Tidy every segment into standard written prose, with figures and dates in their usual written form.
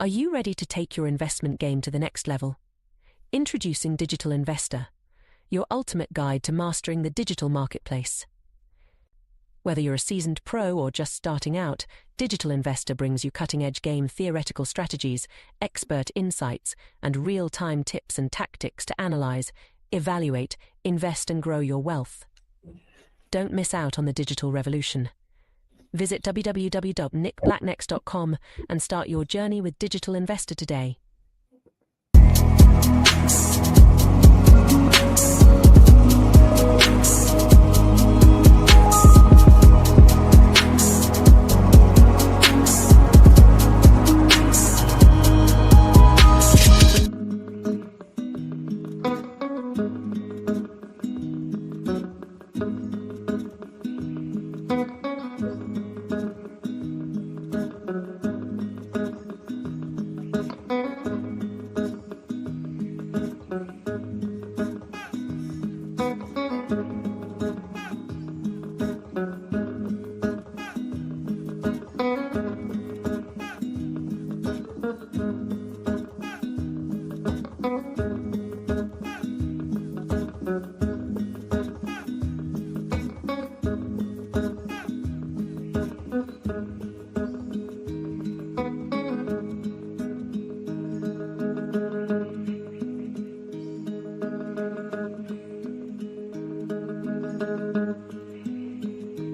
Are you ready to take your investment game to the next level? Introducing Digital Investor, your ultimate guide to mastering the digital marketplace. Whether you're a seasoned pro or just starting out, Digital Investor brings you cutting-edge game theoretical strategies, expert insights, and real-time tips and tactics to analyze, evaluate, invest, and grow your wealth. Don't miss out on the digital revolution. Visit www.nickblacknext.com and start your journey with Digital Investor today.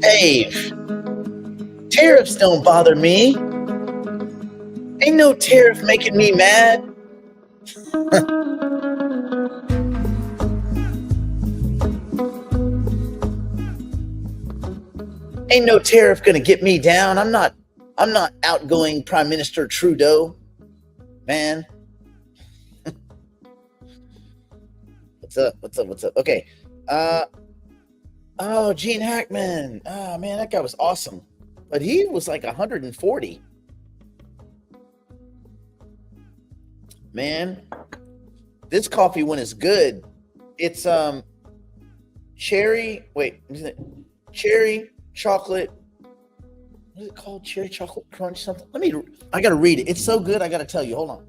Dave, tariffs don't bother me. Ain't no tariff making me mad. Ain't no tariff gonna get me down. I'm not outgoing Prime Minister Trudeau, man. What's up? Okay. Oh, Gene Hackman. Oh, man, that guy was awesome. But he was like 140. Man, this coffee one is good. It's cherry, cherry chocolate. What is it called? Cherry chocolate crunch something? I got to read it. It's so good. I got to tell you. Hold on.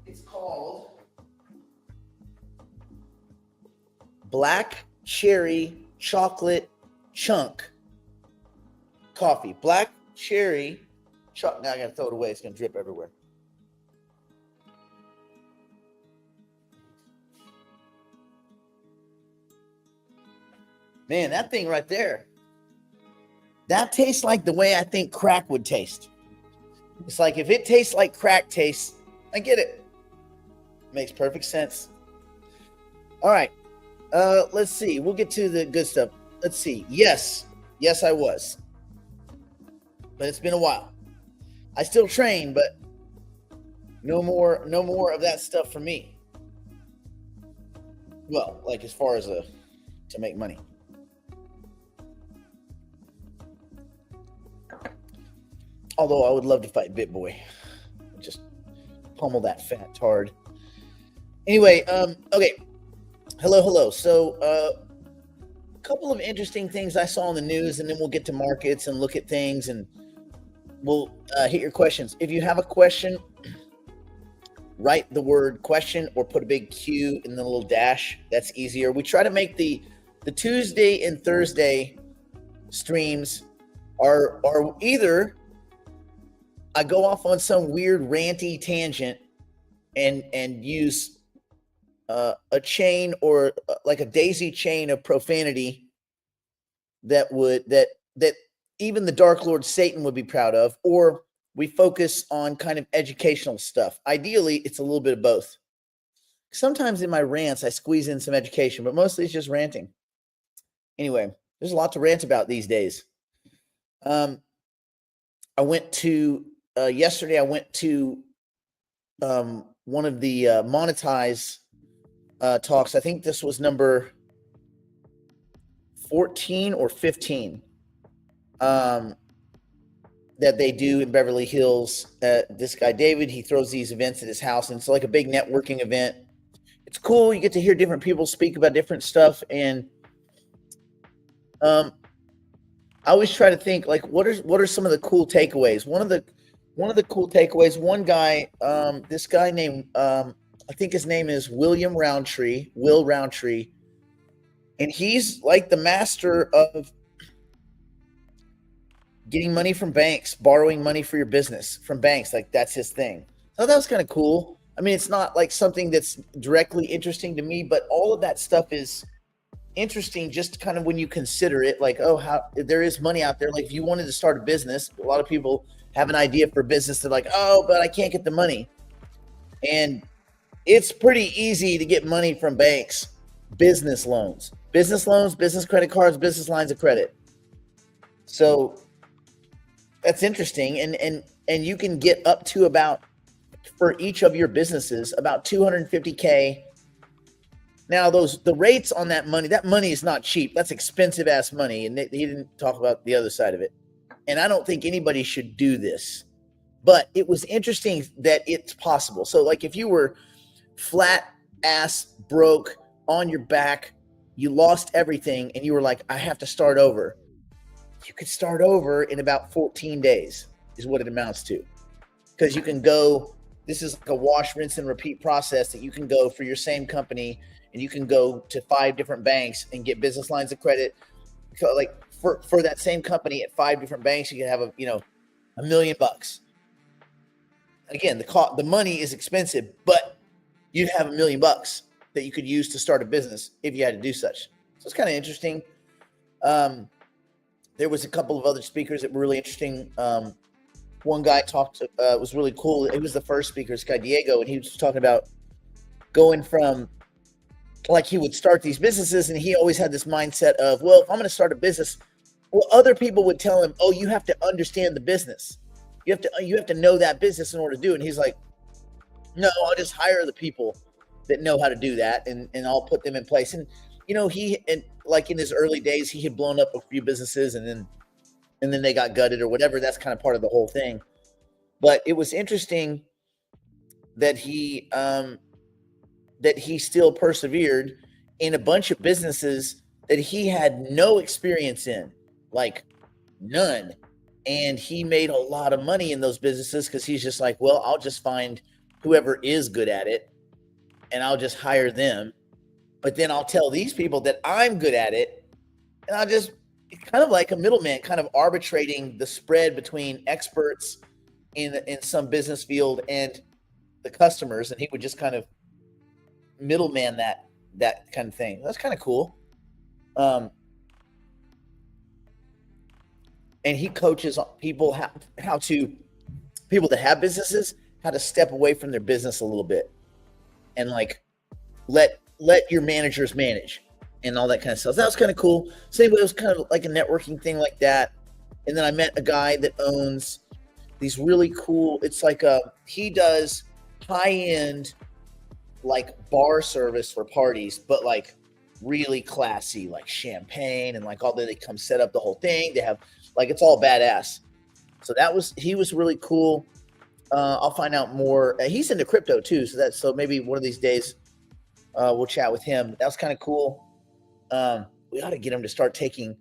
It's called Black Cherry Chocolate Chunk Coffee. Black Cherry Chocolate. Now I gotta throw it away. It's gonna drip everywhere. Man, that thing right there. That tastes like the way I think crack would taste. It's like if it tastes like crack tastes, I get it. Makes perfect sense. All right. Let's see. We'll get to the good stuff. Let's see. Yes, I was. But it's been a while. I still train, but no more of that stuff for me. Well, like as far as to make money. Although I would love to fight BitBoy. Just pummel that fat tard. Anyway, okay. Hello. So, a couple of interesting things I saw in the news, and then we'll get to markets and look at things, and we'll hit your questions. If you have a question, write the word question or put a big Q in the little dash. That's easier. We try to make the Tuesday and Thursday streams are either I go off on some weird ranty tangent and use a chain or like a daisy chain of profanity that even the Dark Lord Satan would be proud of, or we focus on kind of educational stuff. Ideally, it's a little bit of both. Sometimes in my rants, I squeeze in some education, but mostly it's just ranting. Anyway, there's a lot to rant about these days. I went to yesterday. I went to one of the monetize talks. I think this was number 14 or 15 that they do in Beverly Hills. This guy David, he throws these events at his house, and it's like a big networking event. it's cool. You get to hear different people speak about different stuff, and I always try to think like, what are some of the cool takeaways? One of the cool takeaways. One guy, this guy named I think his name is Will Roundtree, and he's like the master of getting money from banks, borrowing money for your business from banks. Like that's his thing. So that was kind of cool. I mean, it's not like something that's directly interesting to me, but all of that stuff is interesting just kind of when you consider it, like, oh, how there is money out there. Like if you wanted to start a business, a lot of people have an idea for business. They're like, oh, but I can't get the money. And it's pretty easy to get money from banks, business loans, business credit cards, business lines of credit. So that's interesting. And you can get up to about, for each of your businesses, about $250K. Now, the rates on that money is not cheap. That's expensive ass money. And he didn't talk about the other side of it. And I don't think anybody should do this, but it was interesting that it's possible. So like if you were flat ass broke on your back, you lost everything, and you were like, I have to start over. You could start over in about 14 days is what it amounts to. Because you can go, this is like a wash, rinse, and repeat process that you can go for your same company, and you can go to 5 different banks and get business lines of credit. Like for that same company at 5 different banks, you can have $1 million. Again, the money is expensive, but you'd have $1 million that you could use to start a business if you had to do such. So it's kind of interesting. There was a couple of other speakers that were really interesting. One guy was really cool. He was the first speaker, this guy Diego, and he was talking about going from, like, he would start these businesses, and he always had this mindset of, well, if I'm going to start a business, well, other people would tell him, oh, you have to understand the business. You have to know that business in order to do it. And he's like, no, I'll just hire the people that know how to do that, and I'll put them in place. And like in his early days, he had blown up a few businesses, and then they got gutted or whatever. That's kind of part of the whole thing. But it was interesting that he still persevered in a bunch of businesses that he had no experience in, like none. And he made a lot of money in those businesses because he's just like, well, I'll just find whoever is good at it and I'll just hire them. But then I'll tell these people that I'm good at it, and I'll just, kind of like a middleman, kind of arbitrating the spread between experts in some business field and the customers. And he would just kind of middleman that kind of thing. That's kind of cool. And he coaches people people that have businesses, how to step away from their business a little bit and like let your managers manage and all that kind of stuff. That was kind of cool. So anyway, it was kind of like a networking thing like that. And then I met a guy that owns these really cool, it's like he does high-end like bar service for parties, but like really classy, like champagne and like all that. They come set up the whole thing. They have like, it's all badass. So he was really cool. I'll find out more. He's into crypto too. So maybe one of these days we'll chat with him. That was kind of cool. We ought to get him to start taking,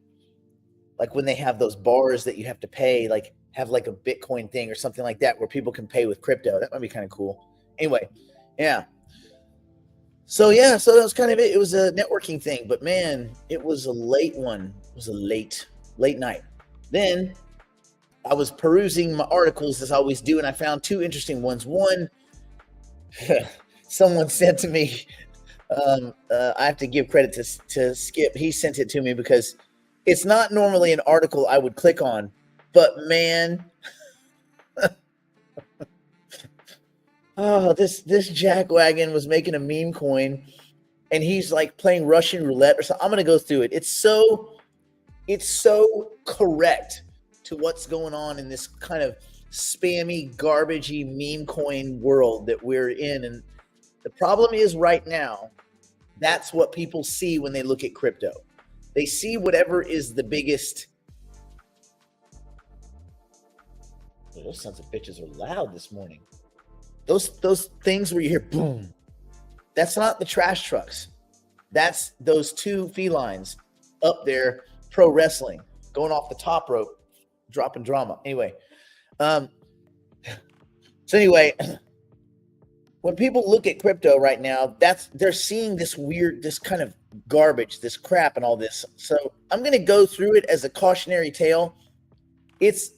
like when they have those bars that you have to pay, like have like a Bitcoin thing or something like that where people can pay with crypto. That might be kind of cool. Anyway, yeah. So that was kind of it. It was a networking thing, but man, it was a late one. It was a late night. Then I was perusing my articles as I always do, and I found 2 interesting ones. One, someone said to me, I have to give credit to Skip. He sent it to me because it's not normally an article I would click on, but man, oh, this jackwagon was making a meme coin, and he's like playing Russian roulette or something. I'm gonna go through it. It's so correct to what's going on in this kind of spammy, garbagey meme coin world that we're in. And the problem is right now, that's what people see when they look at crypto. They see whatever is the biggest. Oh, those sons of bitches are loud this morning. Those things where you hear boom, That's not the trash trucks. That's those two felines up there pro wrestling, going off the top rope, dropping drama. Anyway, so anyway, when people look at crypto right now, they're seeing this kind of garbage, this crap and all this. So I'm going to go through it as a cautionary tale. It's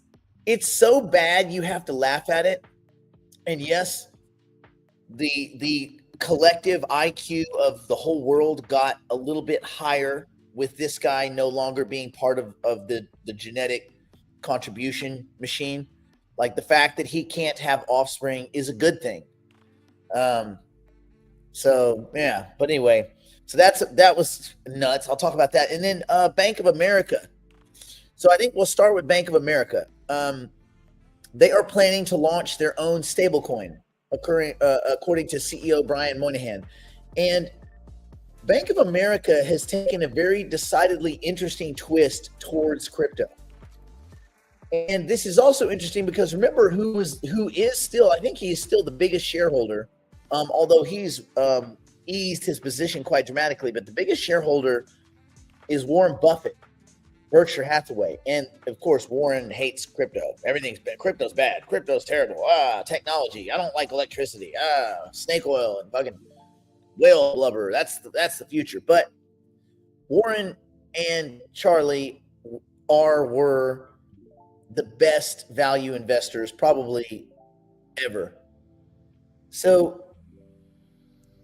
so bad you have to laugh at it. And yes, the collective IQ of the whole world got a little bit higher with this guy no longer being part of the genetic contribution machine. Like the fact that he can't have offspring is a good thing. So yeah, but anyway, so that was nuts. I'll talk about that. And then Bank of America. So I think we'll start with Bank of America. They are planning to launch their own stablecoin, according to CEO Brian Moynihan. And Bank of America has taken a very decidedly interesting twist towards crypto. And this is also interesting because remember who is still, I think he is still the biggest shareholder, although he's eased his position quite dramatically. But the biggest shareholder is Warren Buffett, Berkshire Hathaway. And of course, Warren hates crypto. Everything's bad. Crypto's bad. Crypto's terrible. Technology. I don't like electricity. Snake oil and fucking whale blubber. That's the future. But Warren and Charlie were the best value investors probably ever. So,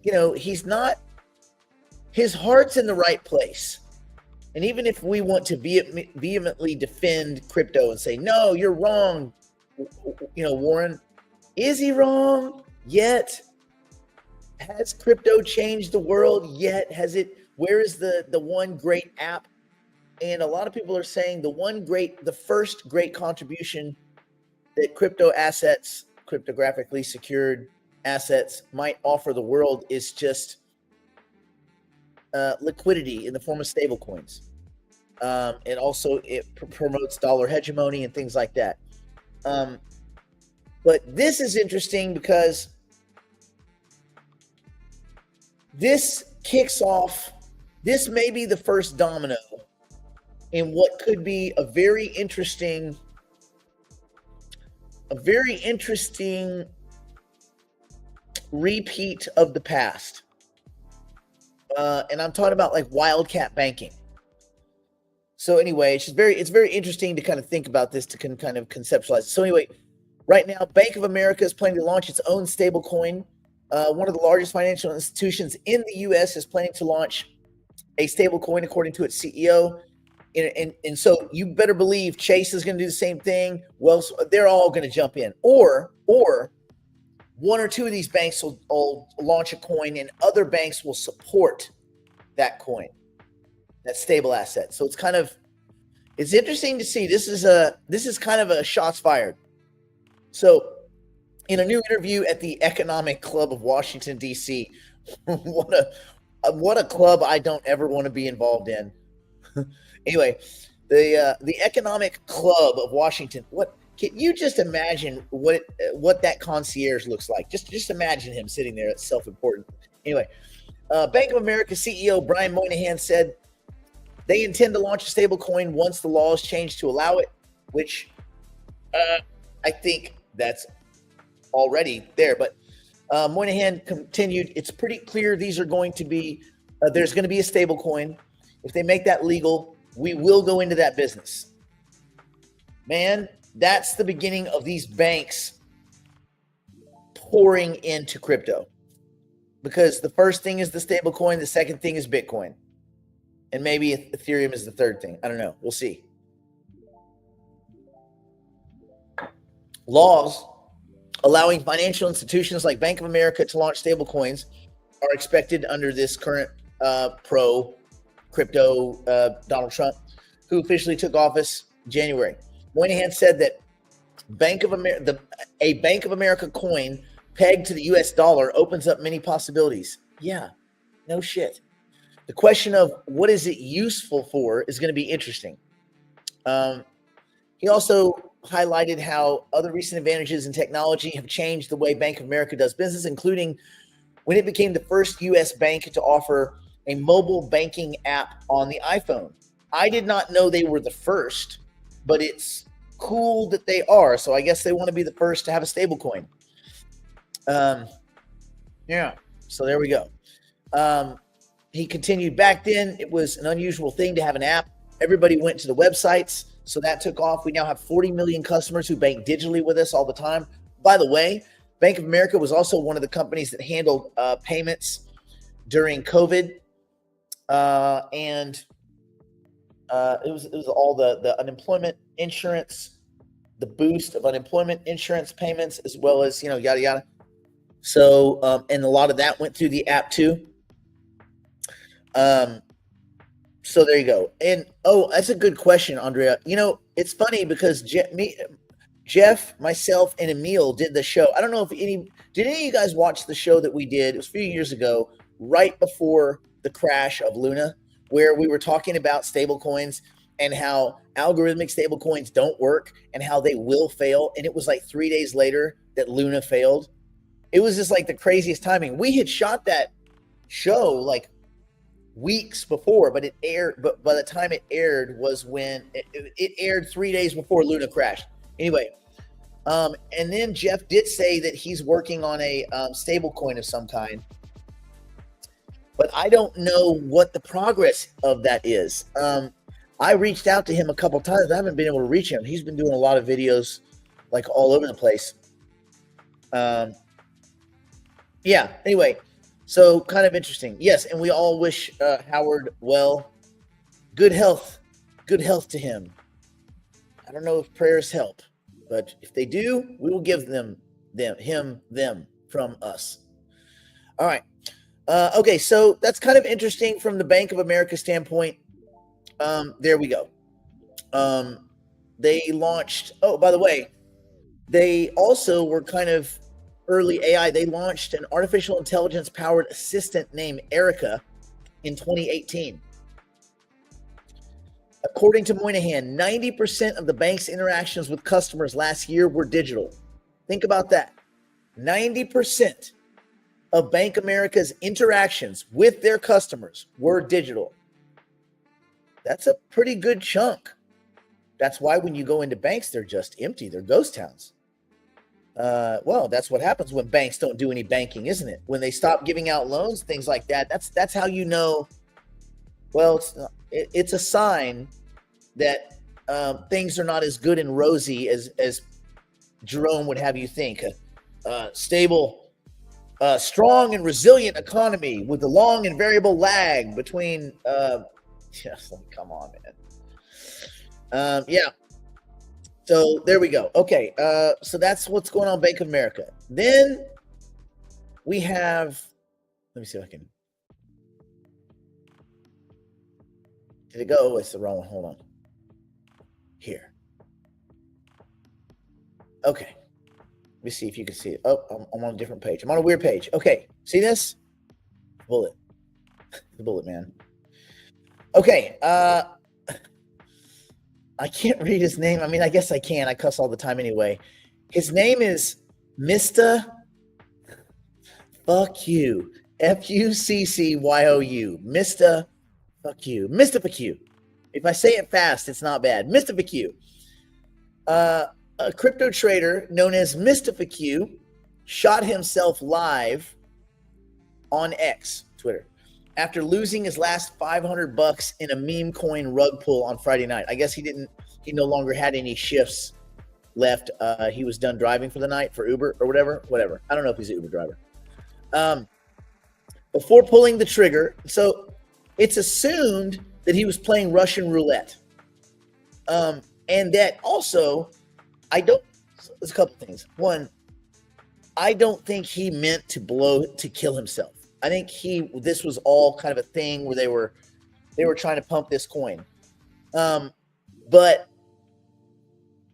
his heart's in the right place. And even if we want to vehemently defend crypto and say, no, you're wrong, Warren, is he wrong yet? Has crypto changed the world yet? Where is the one great app? And a lot of people are saying the first great contribution that crypto assets, cryptographically secured assets might offer the world is just liquidity in the form of stablecoins. And also it promotes dollar hegemony and things like that. But this is interesting because this may be the first domino in what could be a very interesting repeat of the past. And I'm talking about like wildcat banking. So anyway, it's very interesting to kind of think about this, to kind of conceptualize it. So anyway, right now, Bank of America is planning to launch its own stablecoin. One of the largest financial institutions in the U.S. is planning to launch a stablecoin, according to its CEO. And so you better believe Chase is going to do the same thing. Well, they're all going to jump in. Or one or two of these banks will launch a coin and other banks will support that coin, that stable asset. So it's interesting to see. This is kind of a shots fired. So in a new interview at the Economic Club of Washington, D.C., what a club I don't ever want to be involved in. Anyway, the Economic Club of Washington. What can you just imagine what that concierge looks like? Just imagine him sitting there. It's self-important. Anyway, Bank of America CEO Brian Moynihan said they intend to launch a stablecoin once the laws change to allow it, which I think that's already there. But Moynihan continued, it's pretty clear these are going to be, there's going to be a stablecoin. If they make that legal, we will go into that business. Man, that's the beginning of these banks pouring into crypto. Because the first thing is the stablecoin, the second thing is Bitcoin. And maybe Ethereum is the third thing. I don't know. We'll see. Laws allowing financial institutions like Bank of America to launch stablecoins are expected under this current pro-crypto Donald Trump, who officially took office in January. Moynihan said that a Bank of America coin pegged to the U.S. dollar opens up many possibilities. Yeah, no shit. The question of what is it useful for is going to be interesting. He also highlighted how other recent advantages in technology have changed the way Bank of America does business, including when it became the first U.S. bank to offer a mobile banking app on the iPhone. I did not know they were the first, but it's cool that they are. So I guess they want to be the first to have a stablecoin. Yeah, so there we go. He continued, back then, it was an unusual thing to have an app. Everybody went to the websites, so that took off. We now have 40 million customers who bank digitally with us all the time. By the way, Bank of America was also one of the companies that handled payments during COVID. And it was all the unemployment insurance, the boost of unemployment insurance payments, as well as, yada, yada. So, and a lot of that went through the app too. So there you go. And, that's a good question, Andrea. It's funny because Jeff, myself, and Emil did the show. I don't know if did any of you guys watch the show that we did? It was a few years ago, right before the crash of Luna, where we were talking about stablecoins and how algorithmic stablecoins don't work and how they will fail. And it was like 3 days later that Luna failed. It was just like the craziest timing. We had shot that show like weeks before, but it aired. But by the time it aired was when it aired 3 days before Luna crashed. Anyway, and then Jeff did say that he's working on a stable coin of some kind, but I don't know what the progress of that is. I reached out to him a couple times. I haven't been able to reach him. He's been doing a lot of videos like all over the place. Yeah, anyway, so kind of interesting. Yes, and we all wish Howard well. Good health to him. I don't know if prayers help, but if they do, we will give them from us. All right. Okay, so that's kind of interesting from the Bank of America standpoint. There we go. They launched, by the way, they also were kind of early AI. They launched an artificial intelligence powered assistant named Erica in 2018. According to Moynihan, 90% of the bank's interactions with customers last year were digital. Think about that. 90% of Bank America's interactions with their customers were digital. That's a pretty good chunk. That's why when you go into banks, they're just empty. They're ghost towns. Well, that's what happens when banks don't do any banking, isn't it? When they stop giving out loans, things like that. That's how you know. Well, it's a sign that things are not as good and rosy as Jerome would have you think. Stable, strong and resilient economy with a long and variable lag between. Come on, man. Yeah. So there we go. Okay. So that's what's going on Bank of America. Then we have. Let me see if I can. Did it go? It's the wrong one. Hold on. Here. Okay. Let me see if you can see it. Oh, I'm on a different page. I'm on a weird page. Okay. See this? Bullet. The bullet, man. Okay. I can't read his name. I mean, I guess I can. I cuss all the time anyway. His name is Mr. Fuck you. Fuccyou. Mr. Fuck you. Mr. Fuck. If I say it fast, it's not bad. Mr. Fuck. A crypto trader known as Mr. Fuck shot himself live on X, Twitter, after losing his last $500 in a meme coin rug pull on Friday night. I guess he no longer had any shifts left. He was done driving for the night for Uber or whatever. I don't know if he's an Uber driver. Before pulling the trigger, so it's assumed that he was playing Russian roulette. And that also, there's a couple things. One, I don't think he meant to kill himself. I think this was all kind of a thing where they were trying to pump this coin. But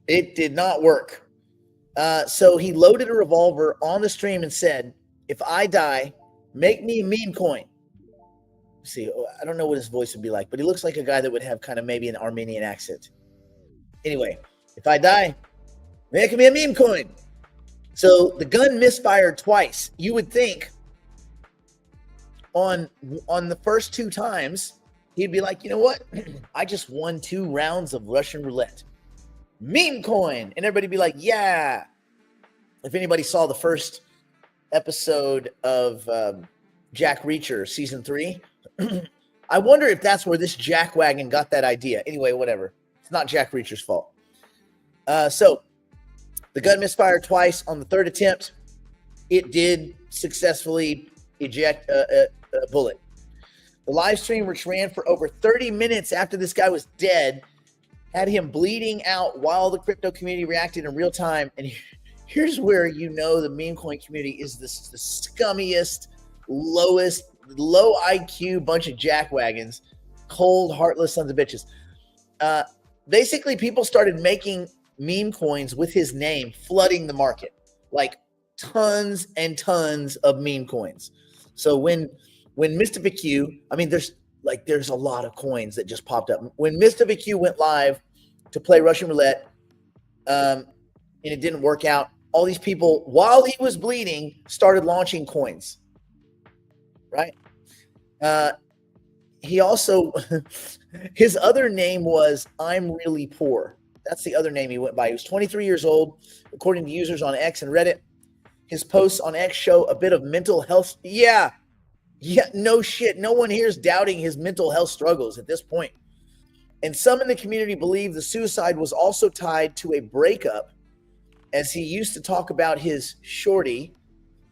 it did not work. So he loaded a revolver on the stream and said, if I die, make me a meme coin. See, I don't know what his voice would be like, but he looks like a guy that would have kind of maybe an Armenian accent. Anyway, if I die, make me a meme coin. So the gun misfired twice. You would think on the first 2 times, he'd be like, you know what? I just won 2 rounds of Russian roulette. Meme coin. And everybody'd be like, yeah. If anybody saw the first episode of Jack Reacher season 3, I wonder if that's where this jackwagon got that idea. Anyway, whatever. It's not Jack Reacher's fault. So the gun misfired twice on the 3rd attempt. It did successfully eject a bullet. The live stream, which ran for over 30 minutes after this guy was dead, had him bleeding out while the crypto community reacted in real time. And here's where you know the meme coin community is the scummiest, lowest, low IQ bunch of jackwagons, cold, heartless sons of bitches. Basically, people started making meme coins with his name, flooding the market, like tons and tons of meme coins. So when Mr. VQ, I mean, there's a lot of coins that just popped up. When Mr. VQ went live to play Russian roulette, and it didn't work out, all these people, while he was bleeding, started launching coins. Right? He also, his other name was I'm Really Poor. That's the other name he went by. He was 23 years old, according to users on X and Reddit. His posts on X show a bit of mental health. Yeah, no shit. No one here is doubting his mental health struggles at this point. And some in the community believe the suicide was also tied to a breakup, as he used to talk about his shorty,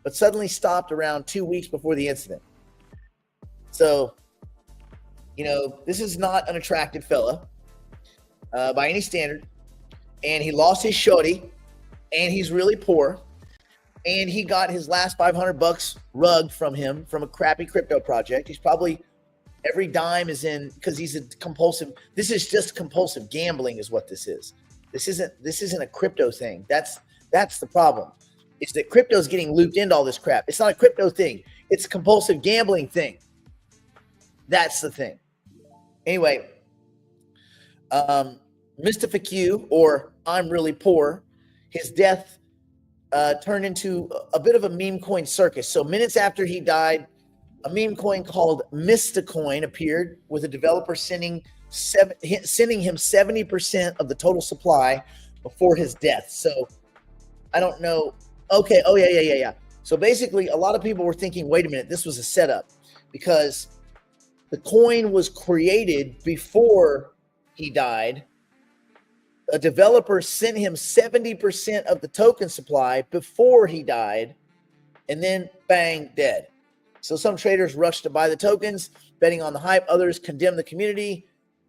but suddenly stopped around 2 weeks before the incident. So, you know, this is not an attractive fella by any standard. And he lost his shorty, and he's really poor. And he got his last $500 rugged from him from a crappy crypto project. He's probably, every dime is in, because he's a compulsive. This is just compulsive gambling is what this is. This isn't a crypto thing. That's the problem. Is that crypto's getting looped into all this crap. It's not a crypto thing. It's a compulsive gambling thing. That's the thing. Anyway, Mr. VQ, or I'm Really Poor, his death turned into a bit of a meme coin circus. So minutes after he died, a meme coin called Mystacoin appeared, with a developer sending him 70% of the total supply before his death. So I don't know. Okay. Oh, yeah. So basically, a lot of people were thinking, wait a minute, this was a setup, because the coin was created before he died. A developer sent him 70% of the token supply before he died, and then bang, dead. So some traders rushed to buy the tokens, betting on the hype. Others condemned the community.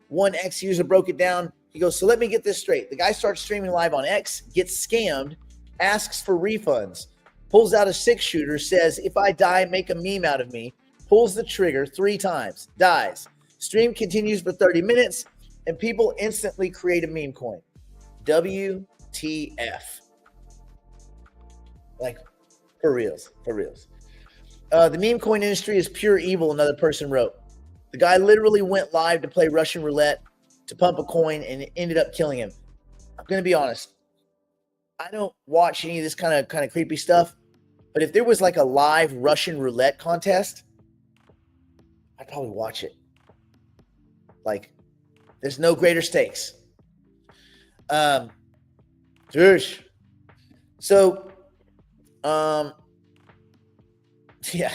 One X user broke it down. He goes, so let me get this straight. The guy starts streaming live on X, gets scammed, asks for refunds, pulls out a 6-shooter, says, if I die, make a meme out of me, pulls the trigger 3 times, dies. Stream continues for 30 minutes, and people instantly create a meme coin. WTF. Like, for reals. The meme coin industry is pure evil, another person wrote. The guy literally went live to play Russian roulette to pump a coin, and it ended up killing him. I'm going to be honest. I don't watch any of this kind of creepy stuff, but if there was like a live Russian roulette contest, I'd probably watch it. Like, there's no greater stakes. So, yeah.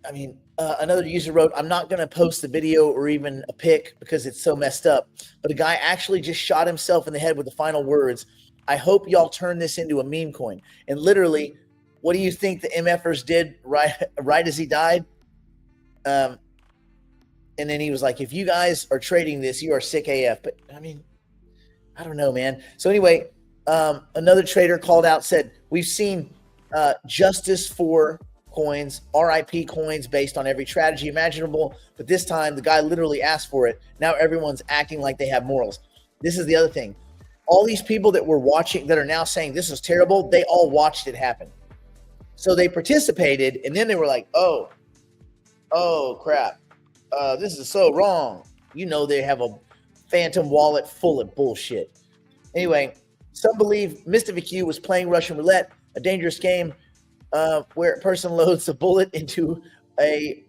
I mean, another user wrote, I'm not going to post the video or even a pic because it's so messed up. But a guy actually just shot himself in the head with the final words, I hope y'all turn this into a meme coin. And literally, what do you think the MFers did right as he died? And then he was like, if you guys are trading this, you are sick AF. But I mean, I don't know, man. So anyway, another trader called out, said, we've seen justice for coins, RIP coins based on every strategy imaginable. But this time, the guy literally asked for it. Now everyone's acting like they have morals. This is the other thing. All these people that were watching, that are now saying this is terrible, they all watched it happen. So they participated, and then they were like, oh crap. This is so wrong. You know, they have a phantom wallet full of bullshit. Anyway, some believe Mr. VQ was playing Russian roulette, a dangerous game. where a person loads a bullet into a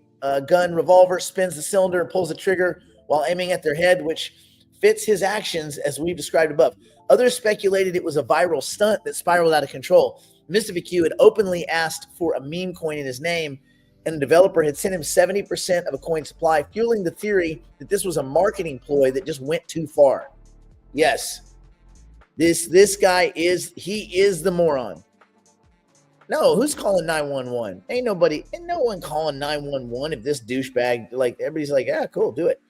gun revolver, spins the cylinder, and pulls the trigger while aiming at their head, which fits his actions as we've described above. Others speculated it was a viral stunt that spiraled out of control. Mr. VQ had openly asked for a meme coin in his name, and the developer had sent him 70% of a coin supply, fueling the theory that this was a marketing ploy that just went too far. Yes, this guy is the moron. No, who's calling 911? Ain't no one calling 911 if this douchebag, like, everybody's like, yeah, cool, do it.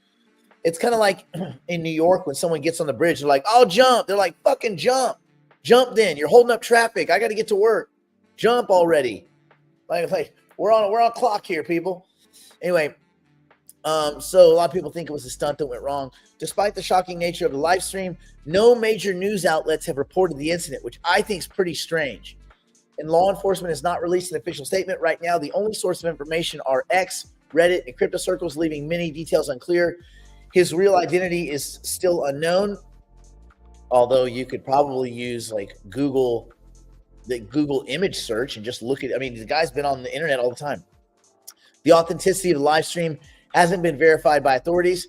It's kind of like in New York when someone gets on the bridge, they're like, I'll jump. They're like, fucking jump. Jump then. You're holding up traffic. I got to get to work. Jump already. Like we're on clock here, people. Anyway, so a lot of people think it was a stunt that went wrong. Despite the shocking nature of the live stream, no major news outlets have reported the incident, which I think is pretty strange. And law enforcement has not released an official statement right now. The only source of information are X, Reddit, and crypto circles, leaving many details unclear. His real identity is still unknown, although you could probably use like Google image search and just look at, I mean, the guy's been on the internet all the time. The authenticity of the live stream hasn't been verified by authorities.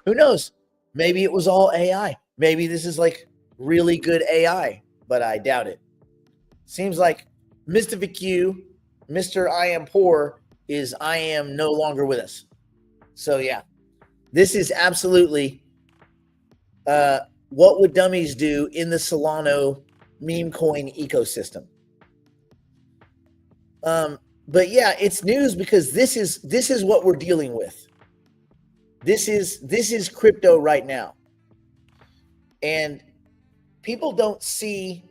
Who knows? Maybe it was all AI. Maybe this is like really good AI, but I doubt it. Seems like Mr. VQ, Mr. I am poor is I am no longer with us. So yeah, this is absolutely what would dummies do in the Solano meme coin ecosystem. But yeah, it's news because this is what we're dealing with. This is crypto right now. And people don't see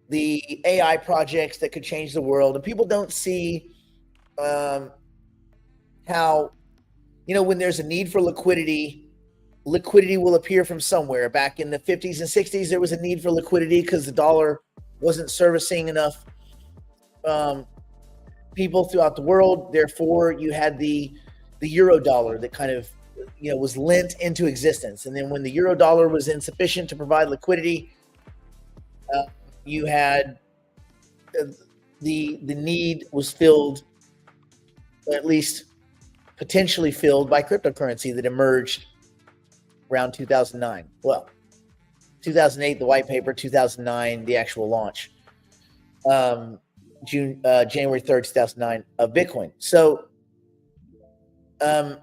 the AI projects that could change the world, and people don't see how, when there's a need for liquidity will appear from somewhere. Back in the 50s and 60s, there was a need for liquidity because the dollar wasn't servicing enough people throughout the world. Therefore, you had the euro dollar that kind of was lent into existence. And then when the euro dollar was insufficient to provide liquidity, you had the need was filled, at least potentially filled, by cryptocurrency that emerged around 2009. Well, 2008, the white paper, 2009, the actual launch, January 3rd, 2009 of Bitcoin. So they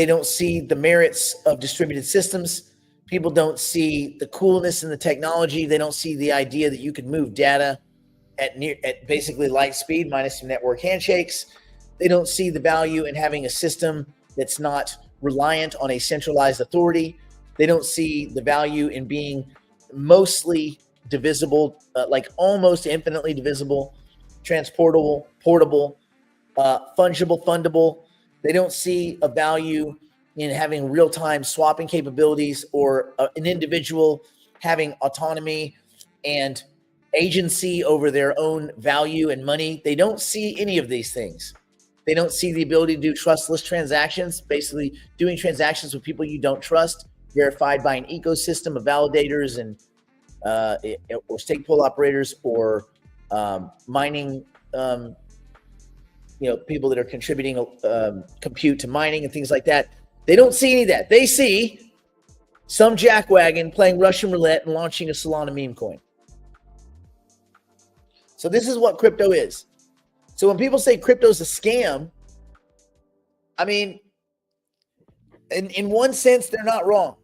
don't see the merits of distributed systems. People don't see the coolness in the technology. They don't see the idea that you could move data at basically light speed minus some network handshakes. They don't see the value in having a system that's not reliant on a centralized authority. They don't see the value in being mostly divisible, like almost infinitely divisible, transportable, portable, fungible, fundable. They don't see a value in having real-time swapping capabilities, or an individual having autonomy and agency over their own value and money. They don't see any of these things. They don't see the ability to do trustless transactions, basically doing transactions with people you don't trust, verified by an ecosystem of validators and or stake pool operators, or mining, people that are contributing compute to mining and things like that. They don't see any of that. They see some jackwagon playing Russian roulette and launching a Solana meme coin. So this is what crypto is. So when people say crypto's a scam, I mean, in one sense, they're not wrong.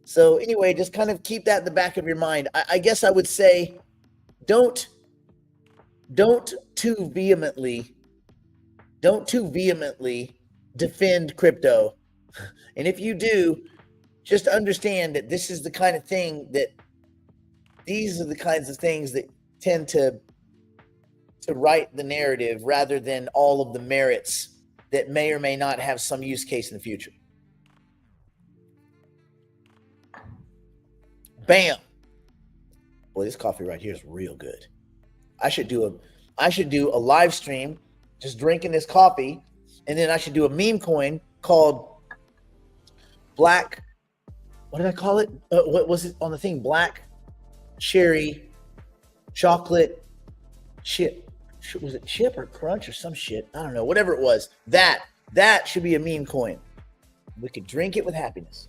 So anyway, just kind of keep that in the back of your mind. I guess I would say don't too vehemently defend crypto. And if you do, just understand that this is the kind of thing that these are the kinds of things that tend to write the narrative rather than all of the merits that may or may not have some use case in the future. Bam. Boy, this coffee right here is real good. I should do a live stream just drinking this coffee, and then I should do a meme coin called Black. What did I call it? What was it on the thing? Black Cherry Chocolate Chip. Was it Chip or Crunch or some shit? I don't know. Whatever it was. That should be a meme coin. We could drink it with happiness.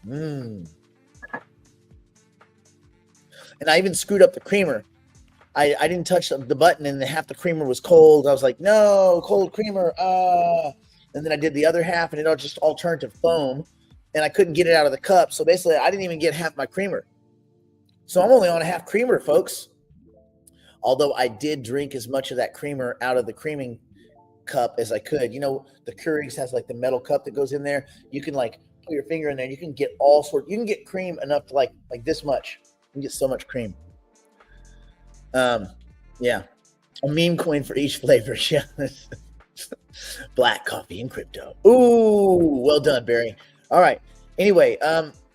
And I even screwed up the creamer. I didn't touch the button, and half the creamer was cold. I was like, no, cold creamer. And then I did the other half, and it all turned to foam, and I couldn't get it out of the cup. So basically, I didn't even get half my creamer. So I'm only on a half creamer, folks. Although I did drink as much of that creamer out of the creaming cup as I could. You know, the Keurig's has like the metal cup that goes in there. You can like put your finger in there, and you can get all sorts. You can get cream enough to like this much. You can get so much cream. Yeah, a meme coin for each flavor. Yeah. Black coffee and crypto. Ooh, well done, Barry. All right. Anyway,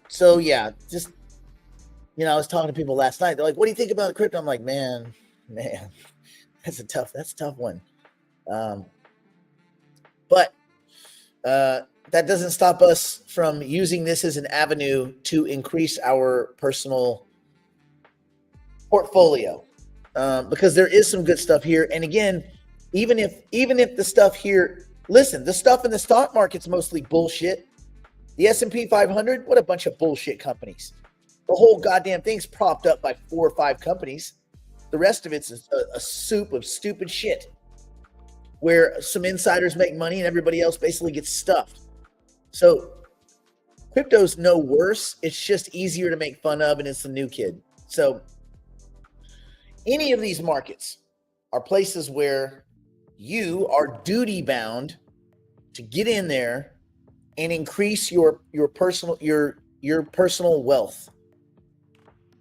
so yeah, just I was talking to people last night. They're like, "What do you think about crypto?" I'm like, man, that's a tough one. But that doesn't stop us from using this as an avenue to increase our personal portfolio. Because there is some good stuff here. And again, even if the stuff here, listen, the stuff in the stock market's mostly bullshit. The S&P 500, what a bunch of bullshit companies. The whole goddamn thing's propped up by 4 or 5 companies. The rest of it's a soup of stupid shit where some insiders make money and everybody else basically gets stuffed. So crypto's no worse. It's just easier to make fun of, and it's the new kid. So any of these markets are places where you are duty bound to get in there and increase your personal wealth.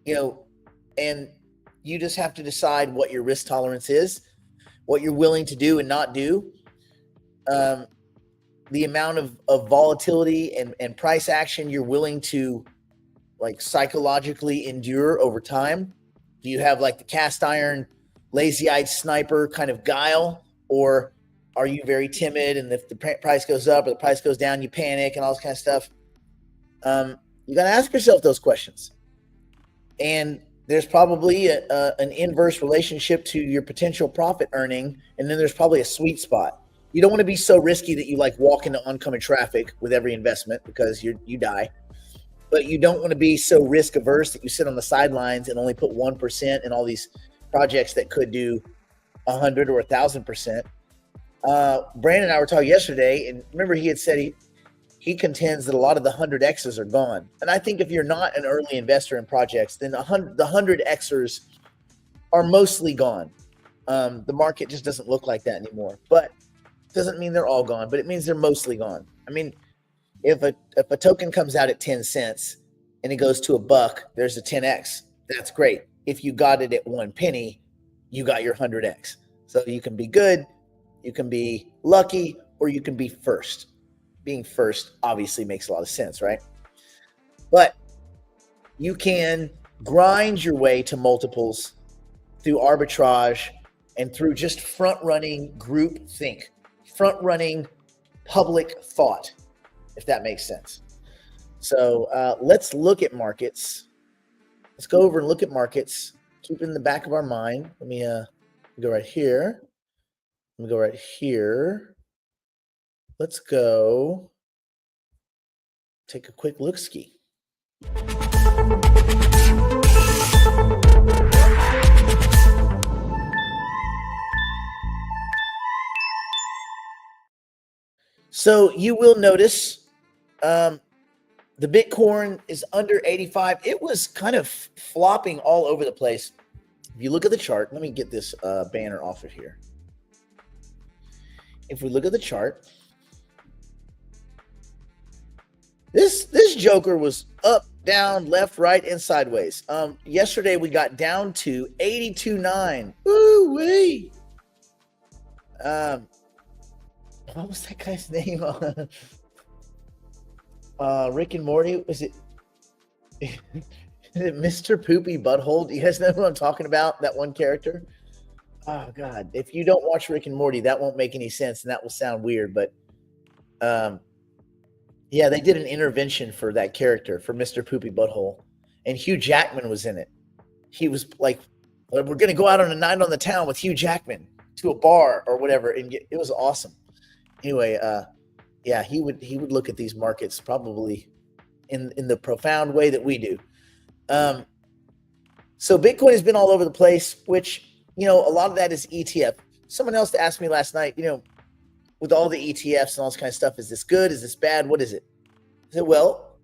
And you just have to decide what your risk tolerance is, what you're willing to do and not do, the amount of volatility and price action you're willing to like psychologically endure over time. Do you have like the cast iron, lazy-eyed sniper kind of guile, or are you very timid, and if the price goes up or the price goes down, you panic and all this kind of stuff? You got to ask yourself those questions. And there's probably an inverse relationship to your potential profit earning, and then there's probably a sweet spot. You don't want to be so risky that you like walk into oncoming traffic with every investment because you die. But you don't want to be so risk averse that you sit on the sidelines and only put 1% in all these projects that could do 100 or 1,000%. Brandon and I were talking yesterday, and remember he had said he contends that a lot of the 100Xs are gone. And I think if you're not an early investor in projects, then the 100Xers are mostly gone. The market just doesn't look like that anymore. But it doesn't mean they're all gone, but it means they're mostly gone. I mean, if a token comes out at 10 cents and it goes to $1, there's a 10X. That's great. If you got it at 1 penny, you got your 100X. So you can be good, you can be lucky, or you can be first. Being first obviously makes a lot of sense, right? But you can grind your way to multiples through arbitrage and through just front-running group think, front-running public thought, if that makes sense. So let's look at markets. Let's go over and look at markets. Keep it in the back of our mind. Let me go right here. Let me go right here. Let's go take a quick look-ski. So you will notice the Bitcoin is under 85. It was kind of flopping all over the place. If you look at the chart, let me get this banner off of here. If we look at the chart, this joker was up, down, left, right, and sideways. Yesterday we got down to 82.9. Woo-wee! What was that guy's name? Rick and Morty? Is it Mr. Poopy Butthole? Do you guys know who I'm talking about? That one character? Oh, God. If you don't watch Rick and Morty, that won't make any sense, and that will sound weird. But, yeah, they did an intervention for that character, for Mr. Poopy Butthole. And Hugh Jackman was in it. He was, like, we're going to go out on a night on the town with Hugh Jackman to a bar or whatever. And it was awesome. Anyway, yeah, he would look at these markets probably in the profound way that we do. So Bitcoin has been all over the place, which, a lot of that is ETF. Someone else asked me last night, with all the ETFs and all this kind of stuff, is this good? Is this bad? What is it? I said, well,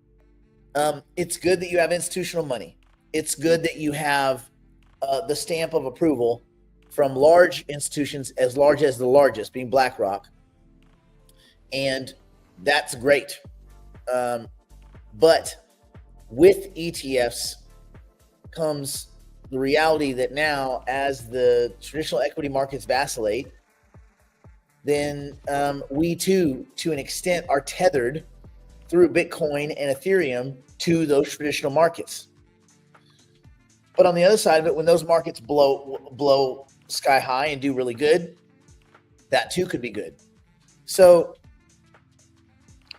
it's good that you have institutional money. It's good that you have the stamp of approval from large institutions, as large as the largest, being BlackRock. And that's great. But with ETFs comes the reality that now, as the traditional equity markets vacillate, then we too, to an extent, are tethered through Bitcoin and Ethereum to those traditional markets. But on the other side of it, when those markets blow sky high and do really good, that too could be good. So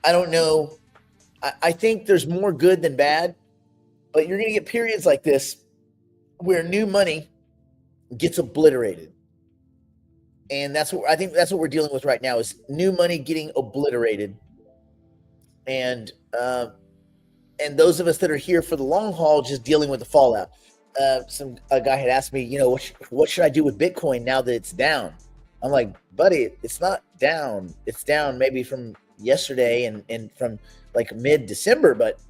I don't know. I think there's more good than bad, but you're going to get periods like this where new money gets obliterated. And that's what we're dealing with right now, is new money getting obliterated. And those of us that are here for the long haul just dealing with the fallout. A guy had asked me, what should I do with Bitcoin now that it's down? I'm like, buddy, it's not down. It's down maybe from yesterday and from like mid-December, but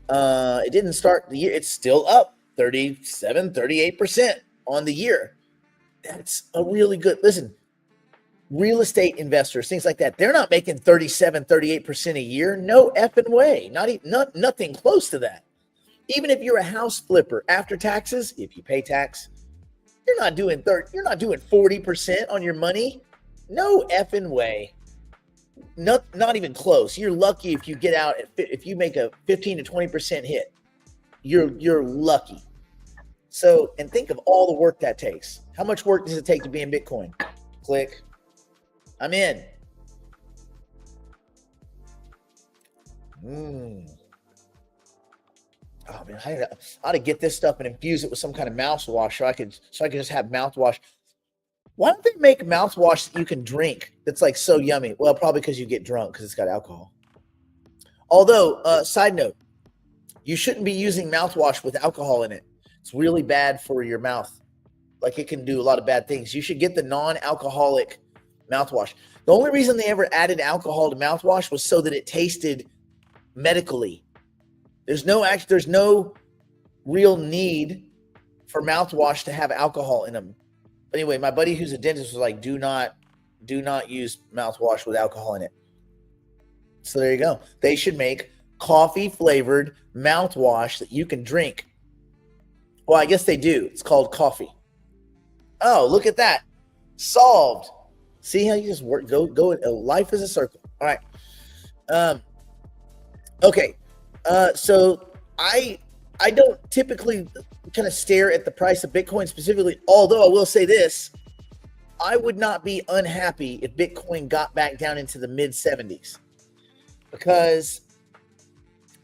it didn't start the year. It's still up 38% on the year. That's a really good, listen, real estate investors, things like that, they're not making 38% a year. No effing way. Nothing close to that. Even if you're a house flipper after taxes, if you pay tax, you're not doing 40% on your money. No effing way. Not even close. You're lucky if you get out if you make a 15 to 20% hit. You're lucky. So, and think of all the work that takes. How much work does it take to be in Bitcoin? Click. I'm in. Oh man, I ought to get this stuff and infuse it with some kind of mouthwash so I could just have mouthwash. Why don't they make mouthwash that you can drink that's like so yummy? Well, probably because you get drunk because it's got alcohol. Although, side note, you shouldn't be using mouthwash with alcohol in it. It's really bad for your mouth. Like, it can do a lot of bad things. You should get the non-alcoholic mouthwash. The only reason they ever added alcohol to mouthwash was so that it tasted medically. There's no real need for mouthwash to have alcohol in them. But anyway, my buddy who's a dentist was like, do not use mouthwash with alcohol in it. So there you go. They should make coffee flavored mouthwash that you can drink. Well, I guess they do. It's called coffee. Oh, look at that. Solved. See how you just work, go, life is a circle. All right. Okay. So I don't typically kind of stare at the price of Bitcoin specifically, although I will say this, I would not be unhappy if Bitcoin got back down into the mid 70s, because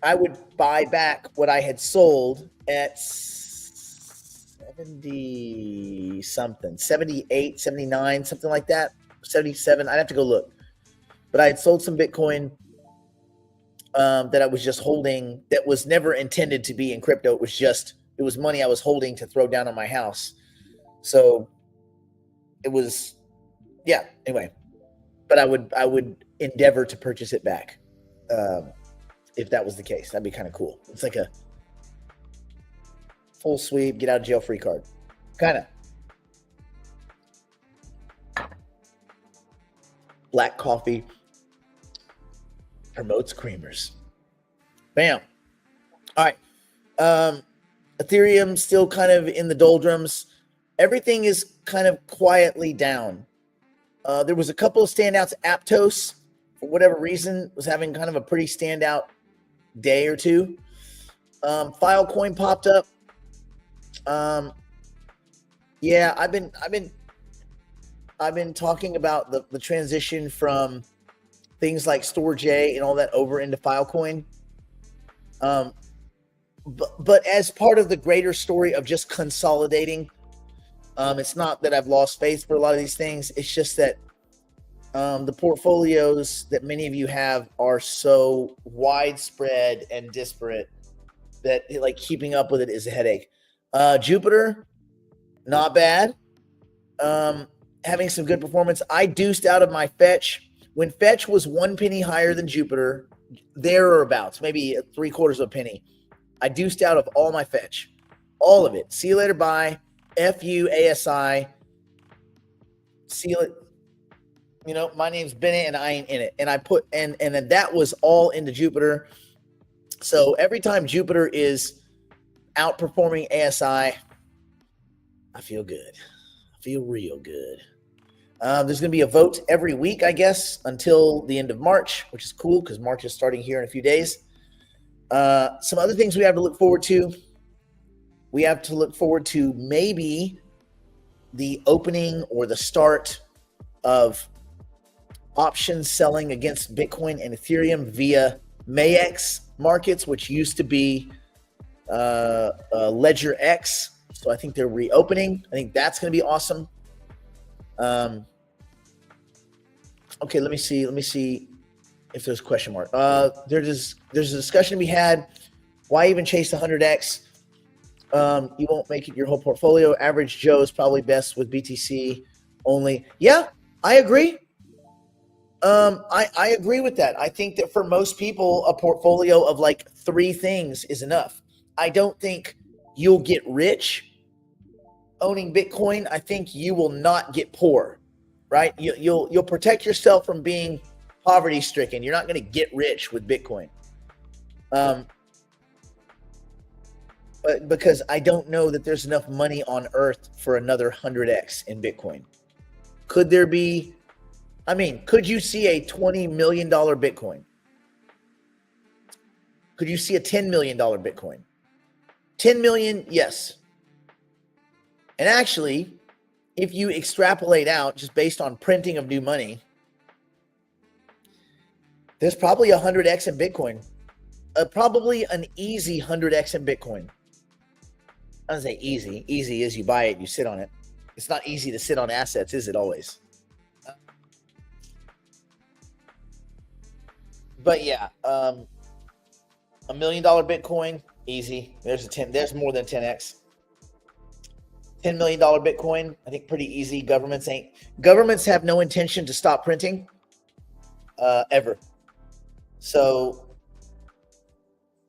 I would buy back what I had sold at 70 something, 78, 79, something like that, 77. I'd have to go look. But I had sold some Bitcoin that I was just holding that was never intended to be in crypto. It was money I was holding to throw down on my house. So it was, yeah, anyway. But I would endeavor to purchase it back if that was the case. That'd be kind of cool. It's like a full sweep, get out of jail free card. Kind of. Black coffee promotes creamers. Bam. All right. Ethereum still kind of in the doldrums. Everything is kind of quietly down. There was a couple of standouts. Aptos, for whatever reason, was having kind of a pretty standout day or two. Filecoin popped up. Yeah, I've been talking about the transition from things like Storj and all that over into Filecoin. But as part of the greater story of just consolidating, It's not that I've lost faith for a lot of these things. It's just that the portfolios that many of you have are so widespread and disparate that like keeping up with it is a headache. Jupiter, not bad. Having some good performance. I deuced out of my fetch when fetch was 1 penny higher than Jupiter, thereabouts, maybe 3/4 of a penny. I deuced out of all my fetch, all of it. See you later, bye. FU ASI. See you. You know, my name's Bennett and I ain't in it. And I put and then that was all into Jupiter. So every time Jupiter is outperforming ASI, I feel good. I feel real good. There's going to be a vote every week, I guess, until the end of March, which is cool because March is starting here in a few days. Some other things we have to look forward to. We have to look forward to maybe the opening or the start of options selling against Bitcoin and Ethereum via MAEX markets, which used to be Ledger X. So I think they're reopening. I think that's going to be awesome. Okay, let me see if there's a question mark. There's a discussion to be had. Why even chase the 100x? You won't make it your whole portfolio. Average Joe is probably best with BTC only. Yeah, I agree. I agree with that. I think that for most people, a portfolio of like 3 things is enough. I don't think you'll get rich owning Bitcoin. I think you will not get poor, right? You'll protect yourself from being poverty stricken. You're not going to get rich with Bitcoin. But because I don't know that there's enough money on earth for another 100x in Bitcoin. Could there be? I mean, could you see a $20 million Bitcoin? Could you see a $10 million Bitcoin? 10 million, yes. And actually, if you extrapolate out just based on printing of new money, there's probably 100x in Bitcoin. Probably an easy 100x in Bitcoin. I don't say easy. Easy is you buy it, you sit on it. It's not easy to sit on assets, is it always? But yeah, $1 million Bitcoin, easy. There's more than 10x. $10 million Bitcoin, I think pretty easy. Governments have no intention to stop printing ever. So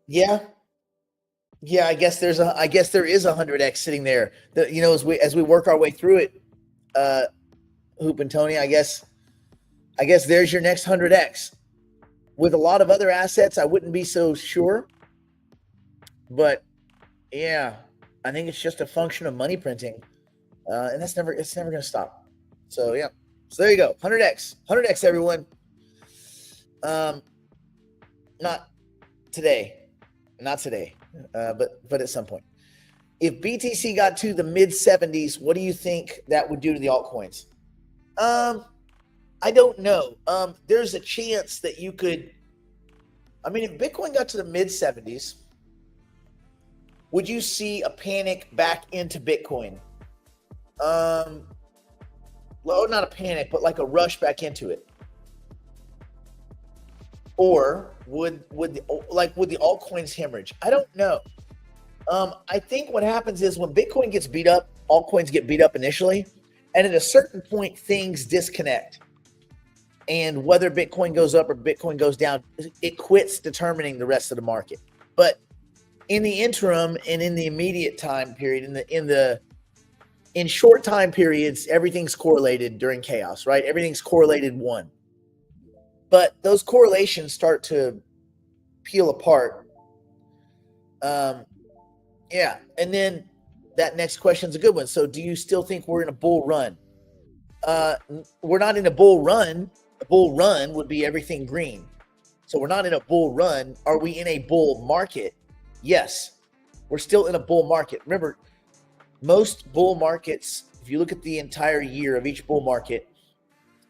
yeah, I guess there is a 100x sitting there. As we work our way through it, Hoop and Tony, I guess there's your next 100x. With a lot of other assets, I wouldn't be so sure. But yeah, I think it's just a function of money printing. And it's never going to stop. So yeah. So there you go. 100x everyone. Not today, but at some point. If BTC got to the mid 70s, what do you think that would do to the altcoins? I don't know. There's a chance that you could. I mean, if Bitcoin got to the mid 70s, would you see a panic back into Bitcoin? Well, not a panic, but like a rush back into it. Or would the altcoins hemorrhage? I don't know. I think what happens is when Bitcoin gets beat up, altcoins get beat up initially, and at a certain point, things disconnect. And whether Bitcoin goes up or Bitcoin goes down, it quits determining the rest of the market. But in the interim and in the immediate time period, in short time periods, everything's correlated during chaos, right? Everything's correlated 1. But those correlations start to peel apart. Yeah. And then that next question is a good one. So do you still think we're in a bull run? We're not in a bull run. A bull run would be everything green. So we're not in a bull run. Are we in a bull market? Yes. We're still in a bull market. Remember, most bull markets, if you look at the entire year of each bull market,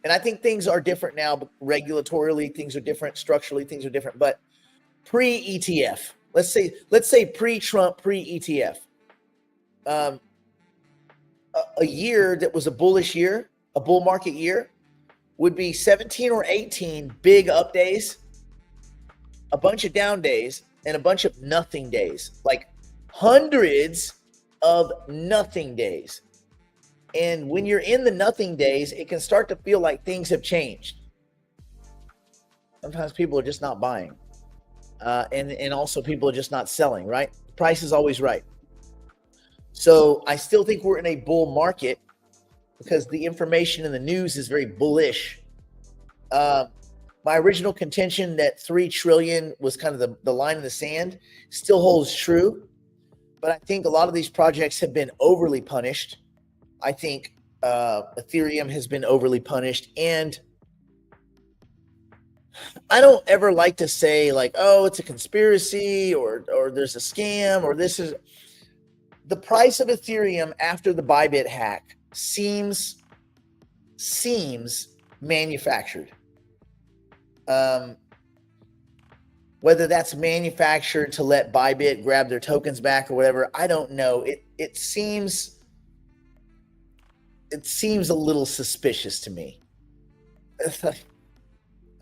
and I think things are different now, but regulatorily things are different, structurally things are different, but pre-ETF, let's say pre-Trump, pre-ETF, a year that was a bullish year, a bull market year, would be 17 or 18 big up days, a bunch of down days, and a bunch of nothing days, like hundreds of nothing days. And when you're in the nothing days, it can start to feel like things have changed. Sometimes people are just not buying. And also people are just not selling, right? The price is always right. So I still think we're in a bull market because the information in the news is very bullish. My original contention that 3 trillion was kind of the line in the sand still holds true. But I think a lot of these projects have been overly punished. I think Ethereum has been overly punished. And I don't ever like to say like, oh, it's a conspiracy or there's a scam or this is the price of Ethereum after the Bybit hack seems manufactured. Whether that's manufactured to let Bybit grab their tokens back or whatever, I don't know. It seems a little suspicious to me.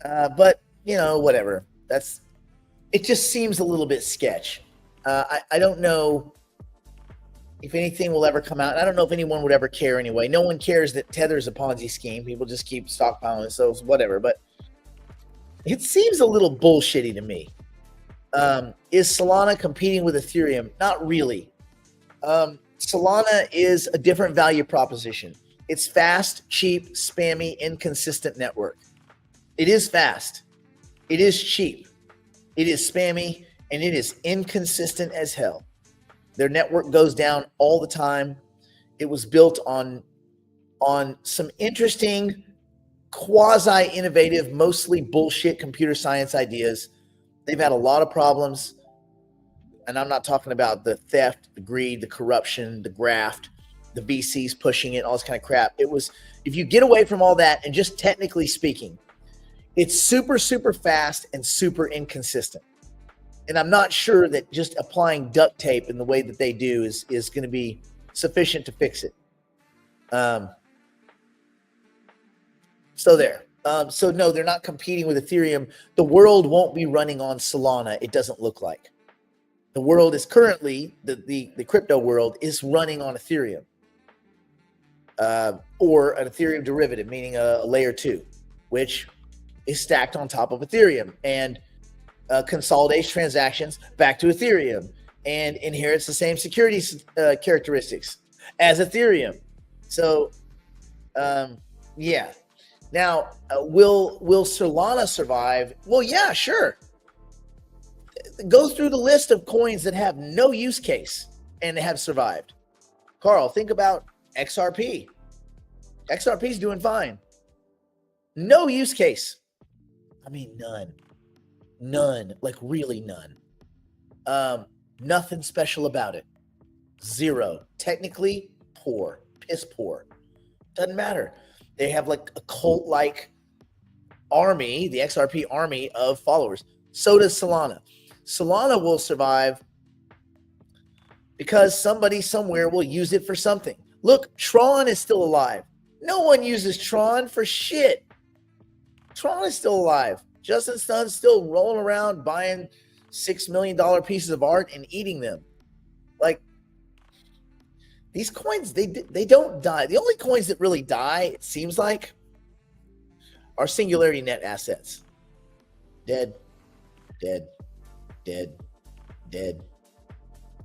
But you know, whatever. It just seems a little bit sketch. I don't know if anything will ever come out. I don't know if anyone would ever care anyway. No one cares that Tether's a Ponzi scheme. People just keep stockpiling themselves, whatever. But it seems a little bullshitty to me. Is Solana competing with Ethereum? Not really. Solana is a different value proposition. It's fast, cheap, spammy, inconsistent network. It is fast. It is cheap. It is spammy, and it is inconsistent as hell. Their network goes down all the time. It was built on some interesting, quasi-innovative, mostly bullshit computer science ideas. They've had a lot of problems, and I'm not talking about the theft, the greed, the corruption, the graft, the VCs pushing it, all this kind of crap. It was, if you get away from all that and just technically speaking, it's super, super fast and super inconsistent. And I'm not sure that just applying duct tape in the way that they do is going to be sufficient to fix it. So there. So no, they're not competing with Ethereum. The world won't be running on Solana. It doesn't look like. The world is currently, the crypto world is running on Ethereum. Or an Ethereum derivative, meaning a layer 2, which is stacked on top of Ethereum and consolidates transactions back to Ethereum and inherits the same security characteristics as Ethereum. So, yeah. Now, will Solana survive? Well, yeah, sure. Go through the list of coins that have no use case and have survived. Carl, think about XRP. XRP is doing fine. No use case. I mean, none, like really none. Nothing special about it. Zero. Technically poor, piss poor. Doesn't matter. They have like a cult-like army, the XRP army of followers. So does Solana. Solana will survive because somebody somewhere will use it for something. Look, Tron is still alive. No one uses Tron for shit. Tron is still alive. Justin Sun's still rolling around buying $6 million pieces of art and eating them. Like, these coins, they don't die. The only coins that really die, it seems like, are Singularity Net assets. Dead.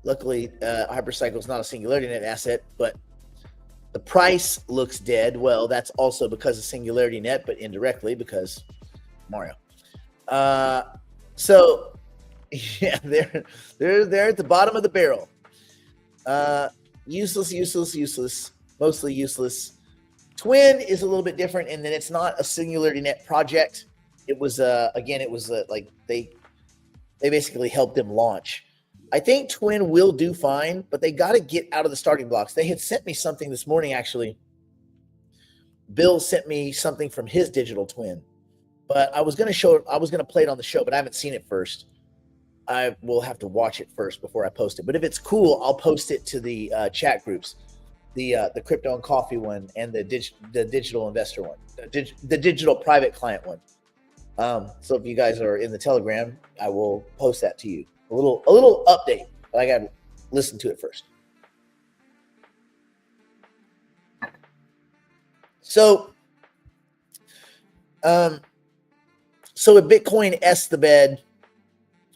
Luckily, Hypercycle is not a Singularity Net asset, but the price looks dead. Well, that's also because of Singularity Net, but indirectly because Mario. So yeah, they're at the bottom of the barrel. Useless, mostly useless. Twin is a little bit different in that it's not a Singularity Net project. It was like they basically helped them launch. I think Twin will do fine, but they got to get out of the starting blocks. They had sent me something this morning, actually. Bill sent me something from his digital twin, but I was going to play it on the show, but I haven't seen it first. I will have to watch it first before I post it. But if it's cool, I'll post it to the chat groups. the crypto and coffee one and the digital investor one, the digital private client one. So if you guys are in the Telegram, I will post that to you. A little update, but I got to listen to it first. So, so if Bitcoin S the bed,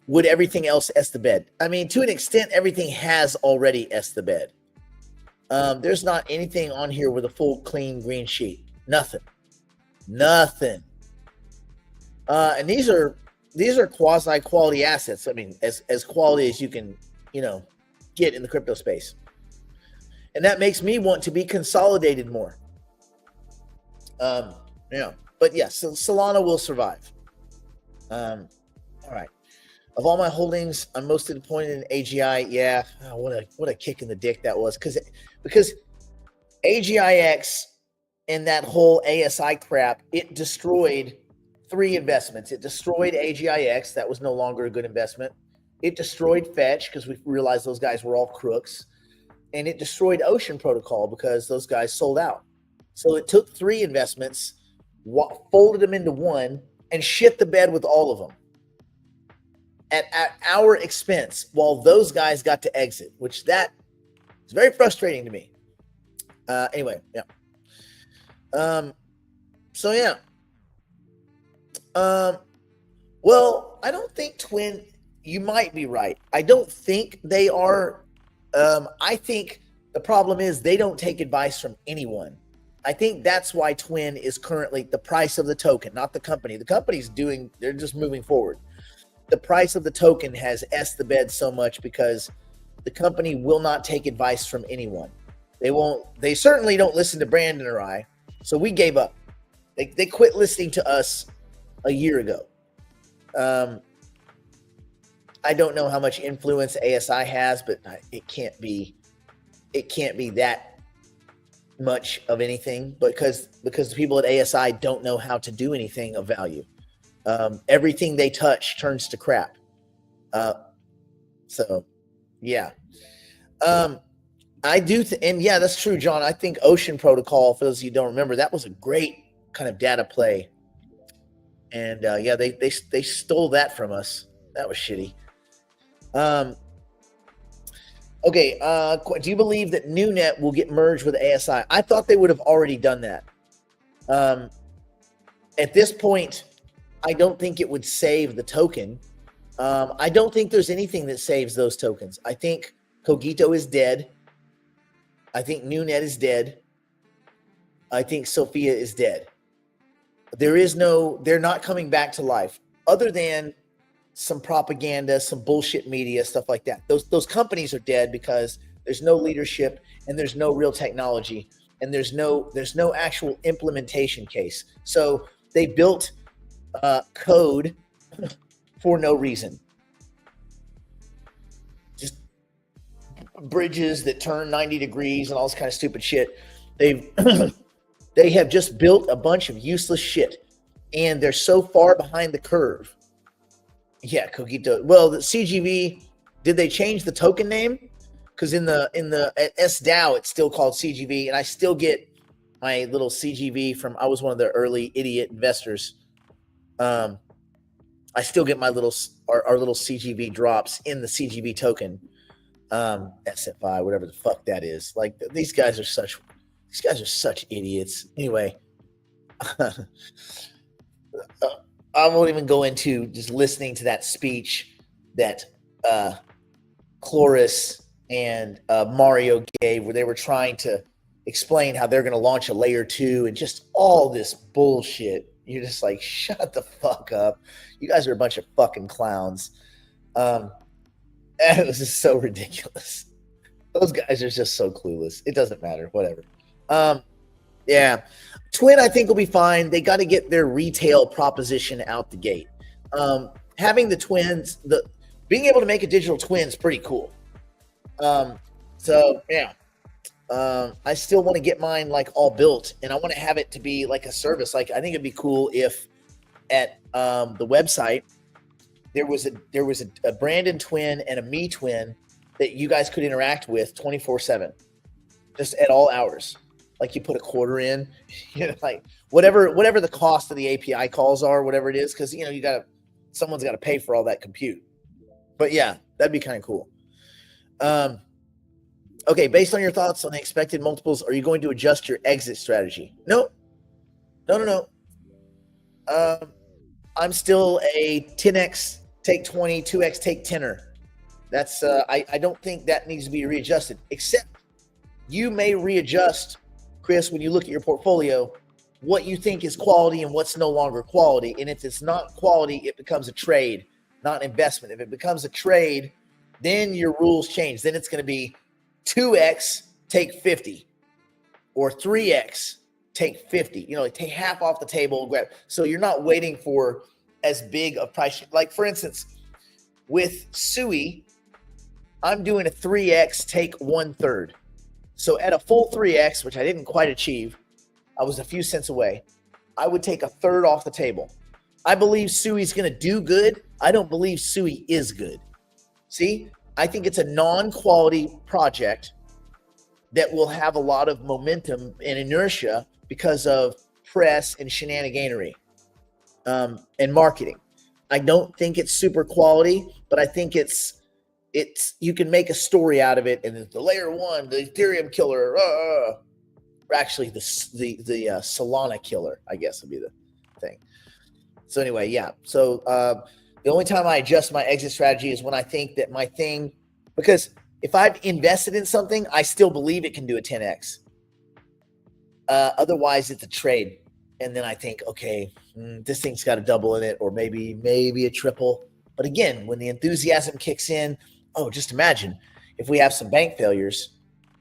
would everything else S the bed? I mean, to an extent, everything has already S the bed. There's not anything on here with a full clean green sheet. Nothing. And these are quasi quality assets. I mean, as quality as you can, get in the crypto space. And that makes me want to be consolidated more. But yes, so Solana will survive. All right. Of all my holdings, I'm most disappointed in AGI. Yeah, what a kick in the dick that was, because AGIX and that whole ASI crap, it destroyed 3 investments. It destroyed AGIX. That was no longer a good investment. It destroyed Fetch because we realized those guys were all crooks, and it destroyed Ocean Protocol because those guys sold out. So it took 3 investments, folded them into one, and shit the bed with all of them at our expense, while those guys got to exit, which that is very frustrating to me. Anyway, yeah. So yeah. Well, I don't think Twin. You might be right. I don't think they are. I think the problem is they don't take advice from anyone. I think that's why Twin is currently the price of the token, not the company. The company's they're just moving forward. The price of the token has S the bed so much because the company will not take advice from anyone. They certainly don't listen to Brandon or I. So we gave up. They quit listening to us a year ago. I don't know how much influence ASI has, but it can't be that much of anything, because the people at ASI don't know how to do anything of value. Everything they touch turns to crap. So yeah. I do, and yeah, that's true, John. I think Ocean Protocol, for those of you who don't remember, that was a great kind of data play. And yeah, they stole that from us. That was shitty. Okay. Do you believe that NewNet will get merged with ASI? I thought they would have already done that. At this point, I don't think it would save the token. I don't think there's anything that saves those tokens. I think Cogito is dead. I think NewNet is dead. I think Sophia is dead. They're not coming back to life, other than some propaganda, some bullshit media, stuff like that. Those companies are dead because there's no leadership and there's no real technology and there's no actual implementation case. So they built code for no reason. Just bridges that turn 90 degrees and all this kind of stupid shit. They have just built a bunch of useless shit, and they're so far behind the curve. Yeah, Cogito. Well, the CGV, did they change the token name? Because in the SDAO, it's still called CGV, and I still get my little CGV from. I was one of the early idiot investors. I still get my our little CGV drops in the CGV token, SFI, whatever the fuck that is. Like, these guys are such idiots. Anyway, I won't even go into just listening to that speech that Chloris and Mario gave, where they were trying to explain how they're going to launch a layer 2 and just all this bullshit. You're just like, shut the fuck up. You guys are a bunch of fucking clowns. It was just so ridiculous. Those guys are just so clueless. It doesn't matter. Whatever. Yeah. Twin, I think, will be fine. They got to get their retail proposition out the gate. Having the twins, being able to make a digital twin is pretty cool. So yeah. I still want to get mine like all built, and I want to have it to be like a service. Like, I think it'd be cool if at the website there was a Brandon twin and a me twin that you guys could interact with 24/7. just at all hours. Like you put a quarter in, like whatever the cost of the API calls are, whatever it is, because someone's got to pay for all that compute. But yeah, that'd be kind of cool. Okay, based on your thoughts on the expected multiples, are you going to adjust your exit strategy? No. I'm still a 10x take 20, 2x take 10er. That's I don't think that needs to be readjusted, except you may readjust, Chris, when you look at your portfolio, what you think is quality and what's no longer quality. And if it's not quality, it becomes a trade, not an investment. If it becomes a trade, then your rules change. Then it's going to be 2x take 50 or 3x take 50. Take half off the table and grab. So you're not waiting for as big a price. Like, for instance, with SUI, I'm doing a 3x take 1/3. So at a full 3x, which I didn't quite achieve, I was a few cents away, I would take a third off the table. I believe SUI is going to do good. I don't believe SUI is good. See, I think it's a non-quality project that will have a lot of momentum and inertia because of press and shenaniganery and marketing. I don't think it's super quality, but I think it's you can make a story out of it, and the layer one, the Ethereum killer, or actually the Solana killer, I guess would be the thing. So anyway, yeah. So the only time I adjust my exit strategy is when I think that my thing, because if I've invested in something, I still believe it can do a 10x. Otherwise, it's a trade, and then I think, okay, this thing's got a double in it, or maybe a triple. But again, when the enthusiasm kicks in, just imagine if we have some bank failures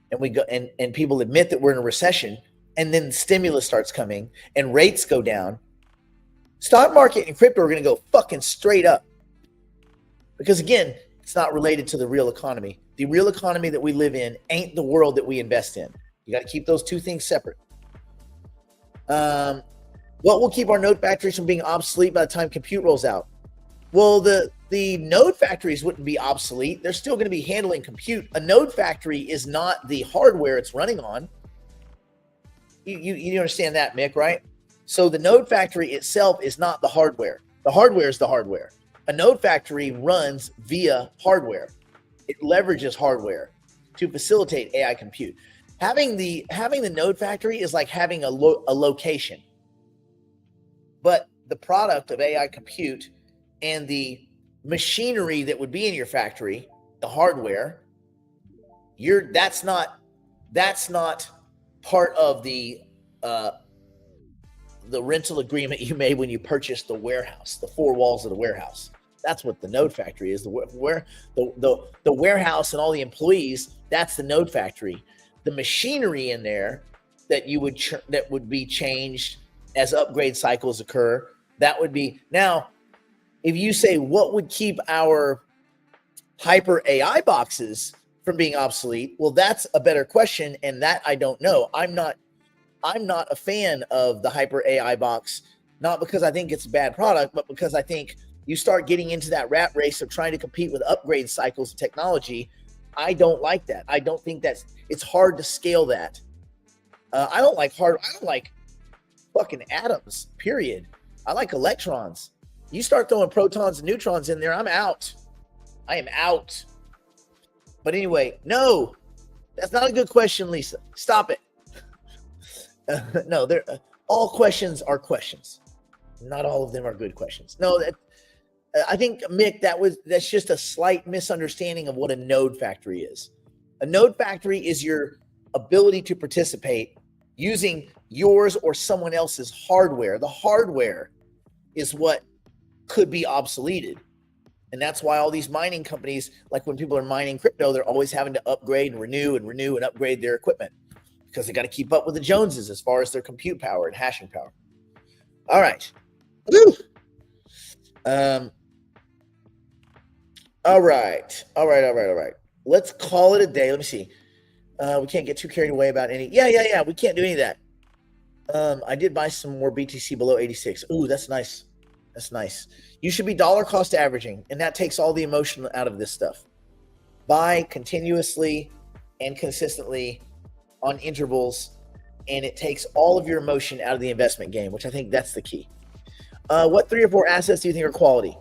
and we go and people admit that we're in a recession, and then stimulus starts coming and rates go down, stock market and crypto are going to go fucking straight up. Because again, it's not related to the real economy. The real economy that we live in ain't the world that we invest in. You got to keep those two things separate. What will keep our node factories from being obsolete by the time compute rolls out? Well, the node factories wouldn't be obsolete. They're still going to be handling compute. A node factory is not the hardware it's running on. You understand that, Mick, right? So the node factory itself is not the hardware. The hardware is the hardware. A node factory runs via hardware. It leverages hardware to facilitate AI compute. Having the node factory is like having a location. But the product of AI compute and the machinery that would be in your factory, the hardware, that's not part of the rental agreement you made when you purchased the warehouse, the four walls of the warehouse. That's what the node factory is. The warehouse and all the employees, that's the node factory. The machinery in there that would be changed as upgrade cycles occur, that would be. Now, if you say what would keep our hyper AI boxes from being obsolete, well, that's a better question, and that I don't know. I'm not a fan of the hyper AI box, not because I think it's a bad product, but because I think you start getting into that rat race of trying to compete with upgrade cycles of technology. I don't like that. I don't think it's hard to scale that. I don't like fucking atoms, period. I like electrons. You start throwing protons and neutrons in there, I'm out. I am out. But anyway, no, that's not a good question, Lisa. Stop it. No, all questions are questions. Not all of them are good questions. No, I think, Mick, that's just a slight misunderstanding of what a node factory is. A node factory is your ability to participate using yours or someone else's hardware. The hardware is what could be obsoleted. And that's why all these mining companies, like when people are mining crypto, they're always having to upgrade and renew and upgrade their equipment because they got to keep up with the Joneses as far as their compute power and hashing power. All right. Woo! All right. Let's call it a day. Let me see. We can't get too carried away about any. Yeah. We can't do any of that. I did buy some more BTC below 86. Ooh, that's nice. That's nice. You should be dollar cost averaging, and that takes all the emotion out of this stuff. Buy continuously and consistently on intervals, and it takes all of your emotion out of the investment game, which I think that's the key. What 3 or 4 assets do you think are quality?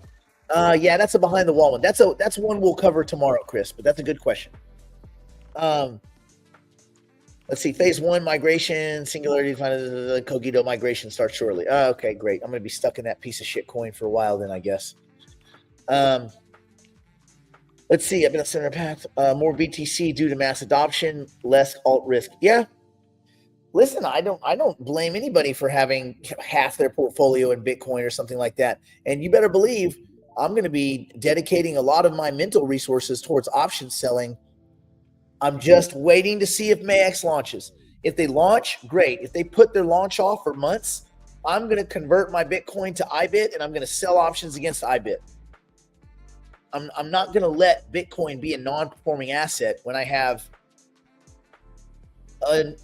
Yeah, that's a behind the wall one. That's one we'll cover tomorrow, Chris, but that's a good question. Let's see. Phase 1 migration, Singularity, the Cogito migration starts shortly. Okay, great. I'm going to be stuck in that piece of shit coin for a while then, I guess. Let's see. I've been a center path. More BTC due to mass adoption, less alt risk. Yeah. Listen, I don't blame anybody for having half their portfolio in Bitcoin or something like that. And you better believe I'm going to be dedicating a lot of my mental resources towards option selling. I'm just waiting to see if MAX launches. If they launch, great. If they put their launch off for months, I'm going to convert my Bitcoin to IBIT and I'm going to sell options against IBIT. I'm not going to let Bitcoin be a non-performing asset when I have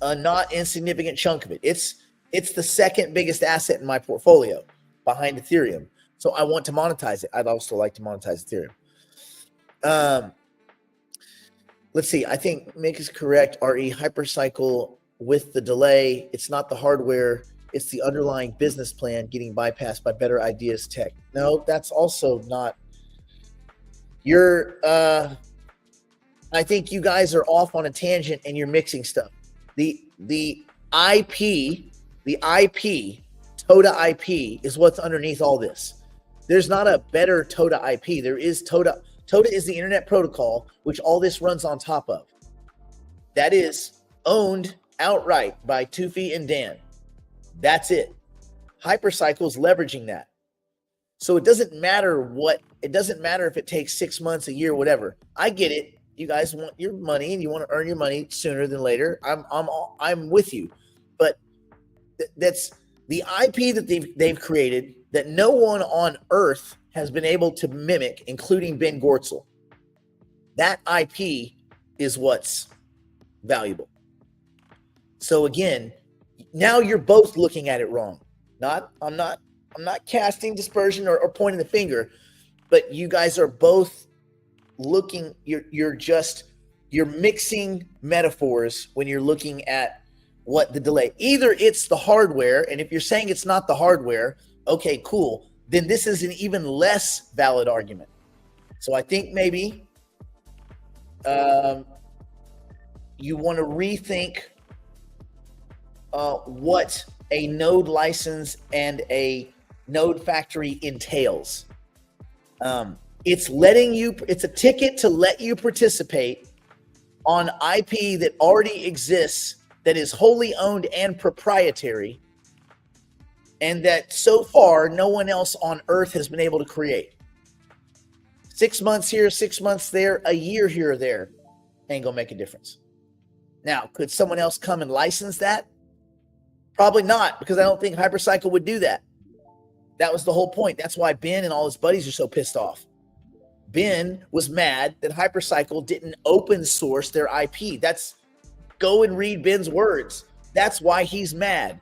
a not insignificant chunk of it. It's the second biggest asset in my portfolio behind Ethereum. So I want to monetize it. I'd also like to monetize Ethereum. Let's see. I think Mick is correct. RE hypercycle with the delay. It's not the hardware. It's the underlying business plan getting bypassed by better ideas tech. No, that's also not. I think you guys are off on a tangent and you're mixing stuff. The IP, TOTA IP is what's underneath all this. There's not a better TOTA IP. There is TOTA. TOTA is the internet protocol, which all this runs on top of. That is owned outright by Tufi and Dan. That's it. Hypercycle is leveraging that. So it doesn't matter if it takes 6 months, a year, whatever. I get it. You guys want your money and you want to earn your money sooner than later. I'm with you. But that's the IP that they've created that no one on earth has been able to mimic, including Ben Gortzel. That IP is what's valuable. So again, now you're both looking at it wrong. I'm not casting dispersion or pointing the finger, but you guys are both looking, you're mixing metaphors when you're looking at what the delay. Either it's the hardware, and if you're saying it's not the hardware, okay, cool. Then this is an even less valid argument. So I think maybe you want to rethink what a node license and a node factory entails. It's a ticket to let you participate on IP that already exists, that is wholly owned and proprietary, and that so far no one else on earth has been able to create. 6 months here, 6 months there, a year here or there ain't gonna make a difference. Now, could someone else come and license that? Probably not, because I don't think Hypercycle would do that. That was the whole point. That's why Ben and all his buddies are so pissed off. Ben was mad that Hypercycle didn't open source their IP. Go and read Ben's words. That's why he's mad.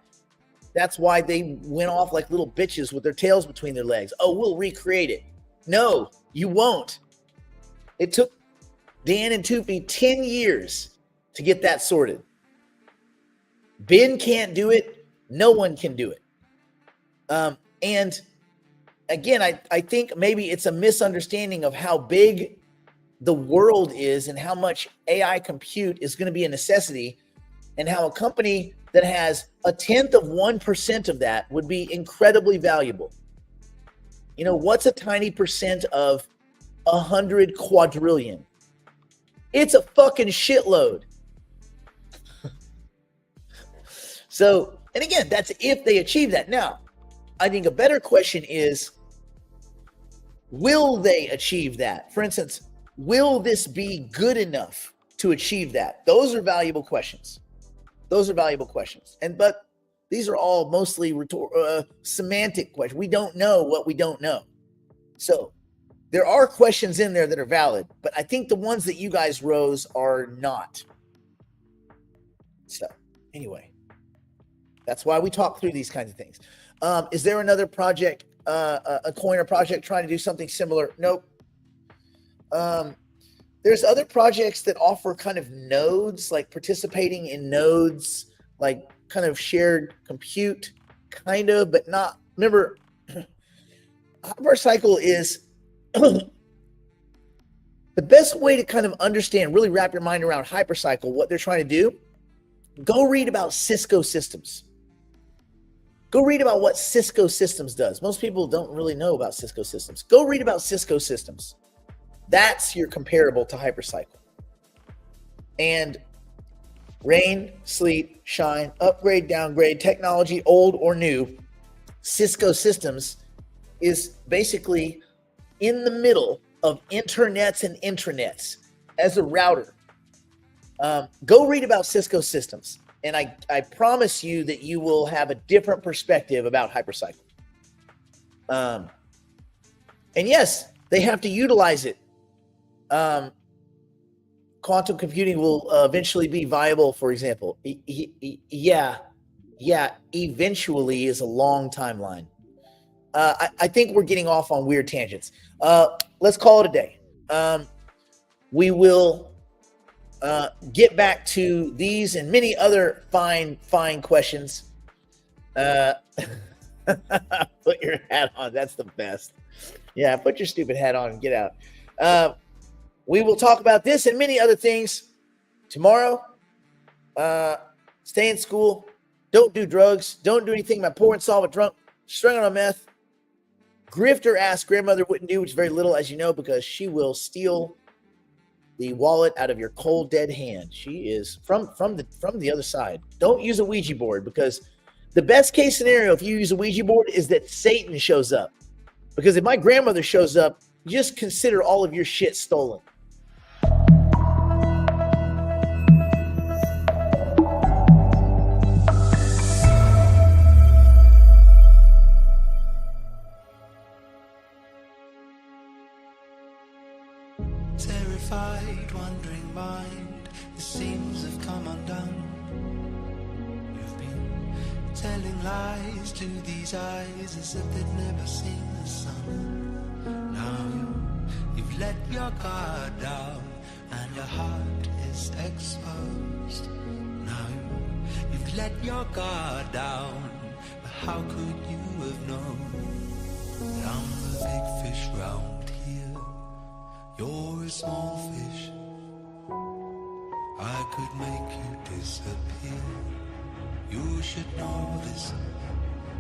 That's why they went off like little bitches with their tails between their legs. Oh, we'll recreate it. No, you won't. It took Dan and Tufi 10 years to get that sorted. Ben can't do it. No one can do it. And again, I think maybe it's a misunderstanding of how big the world is and how much AI compute is going to be a necessity, and how a company that has 1/10 of 1% of that would be incredibly valuable. You know, what's a tiny percent of 100 quadrillion? It's a fucking shitload. So, and again, that's if they achieve that. Now, I think a better question is, will they achieve that? For instance, will this be good enough to achieve that? Those are valuable questions. But these are all mostly semantic questions. We don't know what we don't know. So there are questions in there that are valid, but I think the ones that you guys rose are not. So anyway, that's why we talk through these kinds of things. Is there another project, a coin or project trying to do something similar? Nope. there's other projects that offer kind of nodes, like participating in nodes, like kind of shared compute, kind of, but not. Remember, Hypercycle is the best way to kind of understand, really wrap your mind around Hypercycle, what they're trying to do. Go read about Cisco Systems. Go read about what Cisco Systems does. Most people don't really know about Cisco Systems. Go read about Cisco Systems. That's your comparable to Hypercycle. And rain, sleet, shine, upgrade, downgrade, technology, old or new, Cisco Systems is basically in the middle of internets and intranets as a router. Go read about Cisco Systems, and I promise you that you will have a different perspective about Hypercycle. And yes, they have to utilize it. Quantum computing will eventually be viable, for example. Yeah, eventually is a long timeline. I think we're getting off on weird tangents. Let's call it a day. We will get back to these and many other fine questions. Put your hat on. That's the best. Yeah, put your stupid hat on and get out. We will talk about this and many other things tomorrow. Stay in school. Don't do drugs. Don't do anything my poor and solvent drunk, strung on meth. Grifter ass grandmother wouldn't do, which is very little, as you know, because she will steal the wallet out of your cold dead hand. She is from the other side. Don't use a Ouija board, because the best case scenario if you use a Ouija board is that Satan shows up. Because if my grandmother shows up, just consider all of your shit stolen. Terrified, wandering mind, the seams have come undone. You've been telling lies to these eyes as if they'd never seen the sun. Now you've let your guard down and your heart is exposed. Now you've let your guard down, but how could you have known that I'm the big fish round here? You're a small fish. I could make you disappear. You should know this.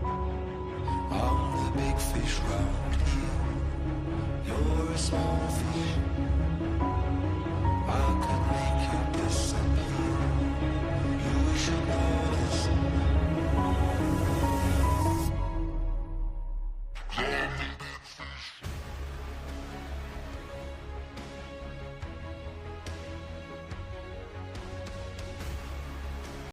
I'm the big fish round here. You're a small fish.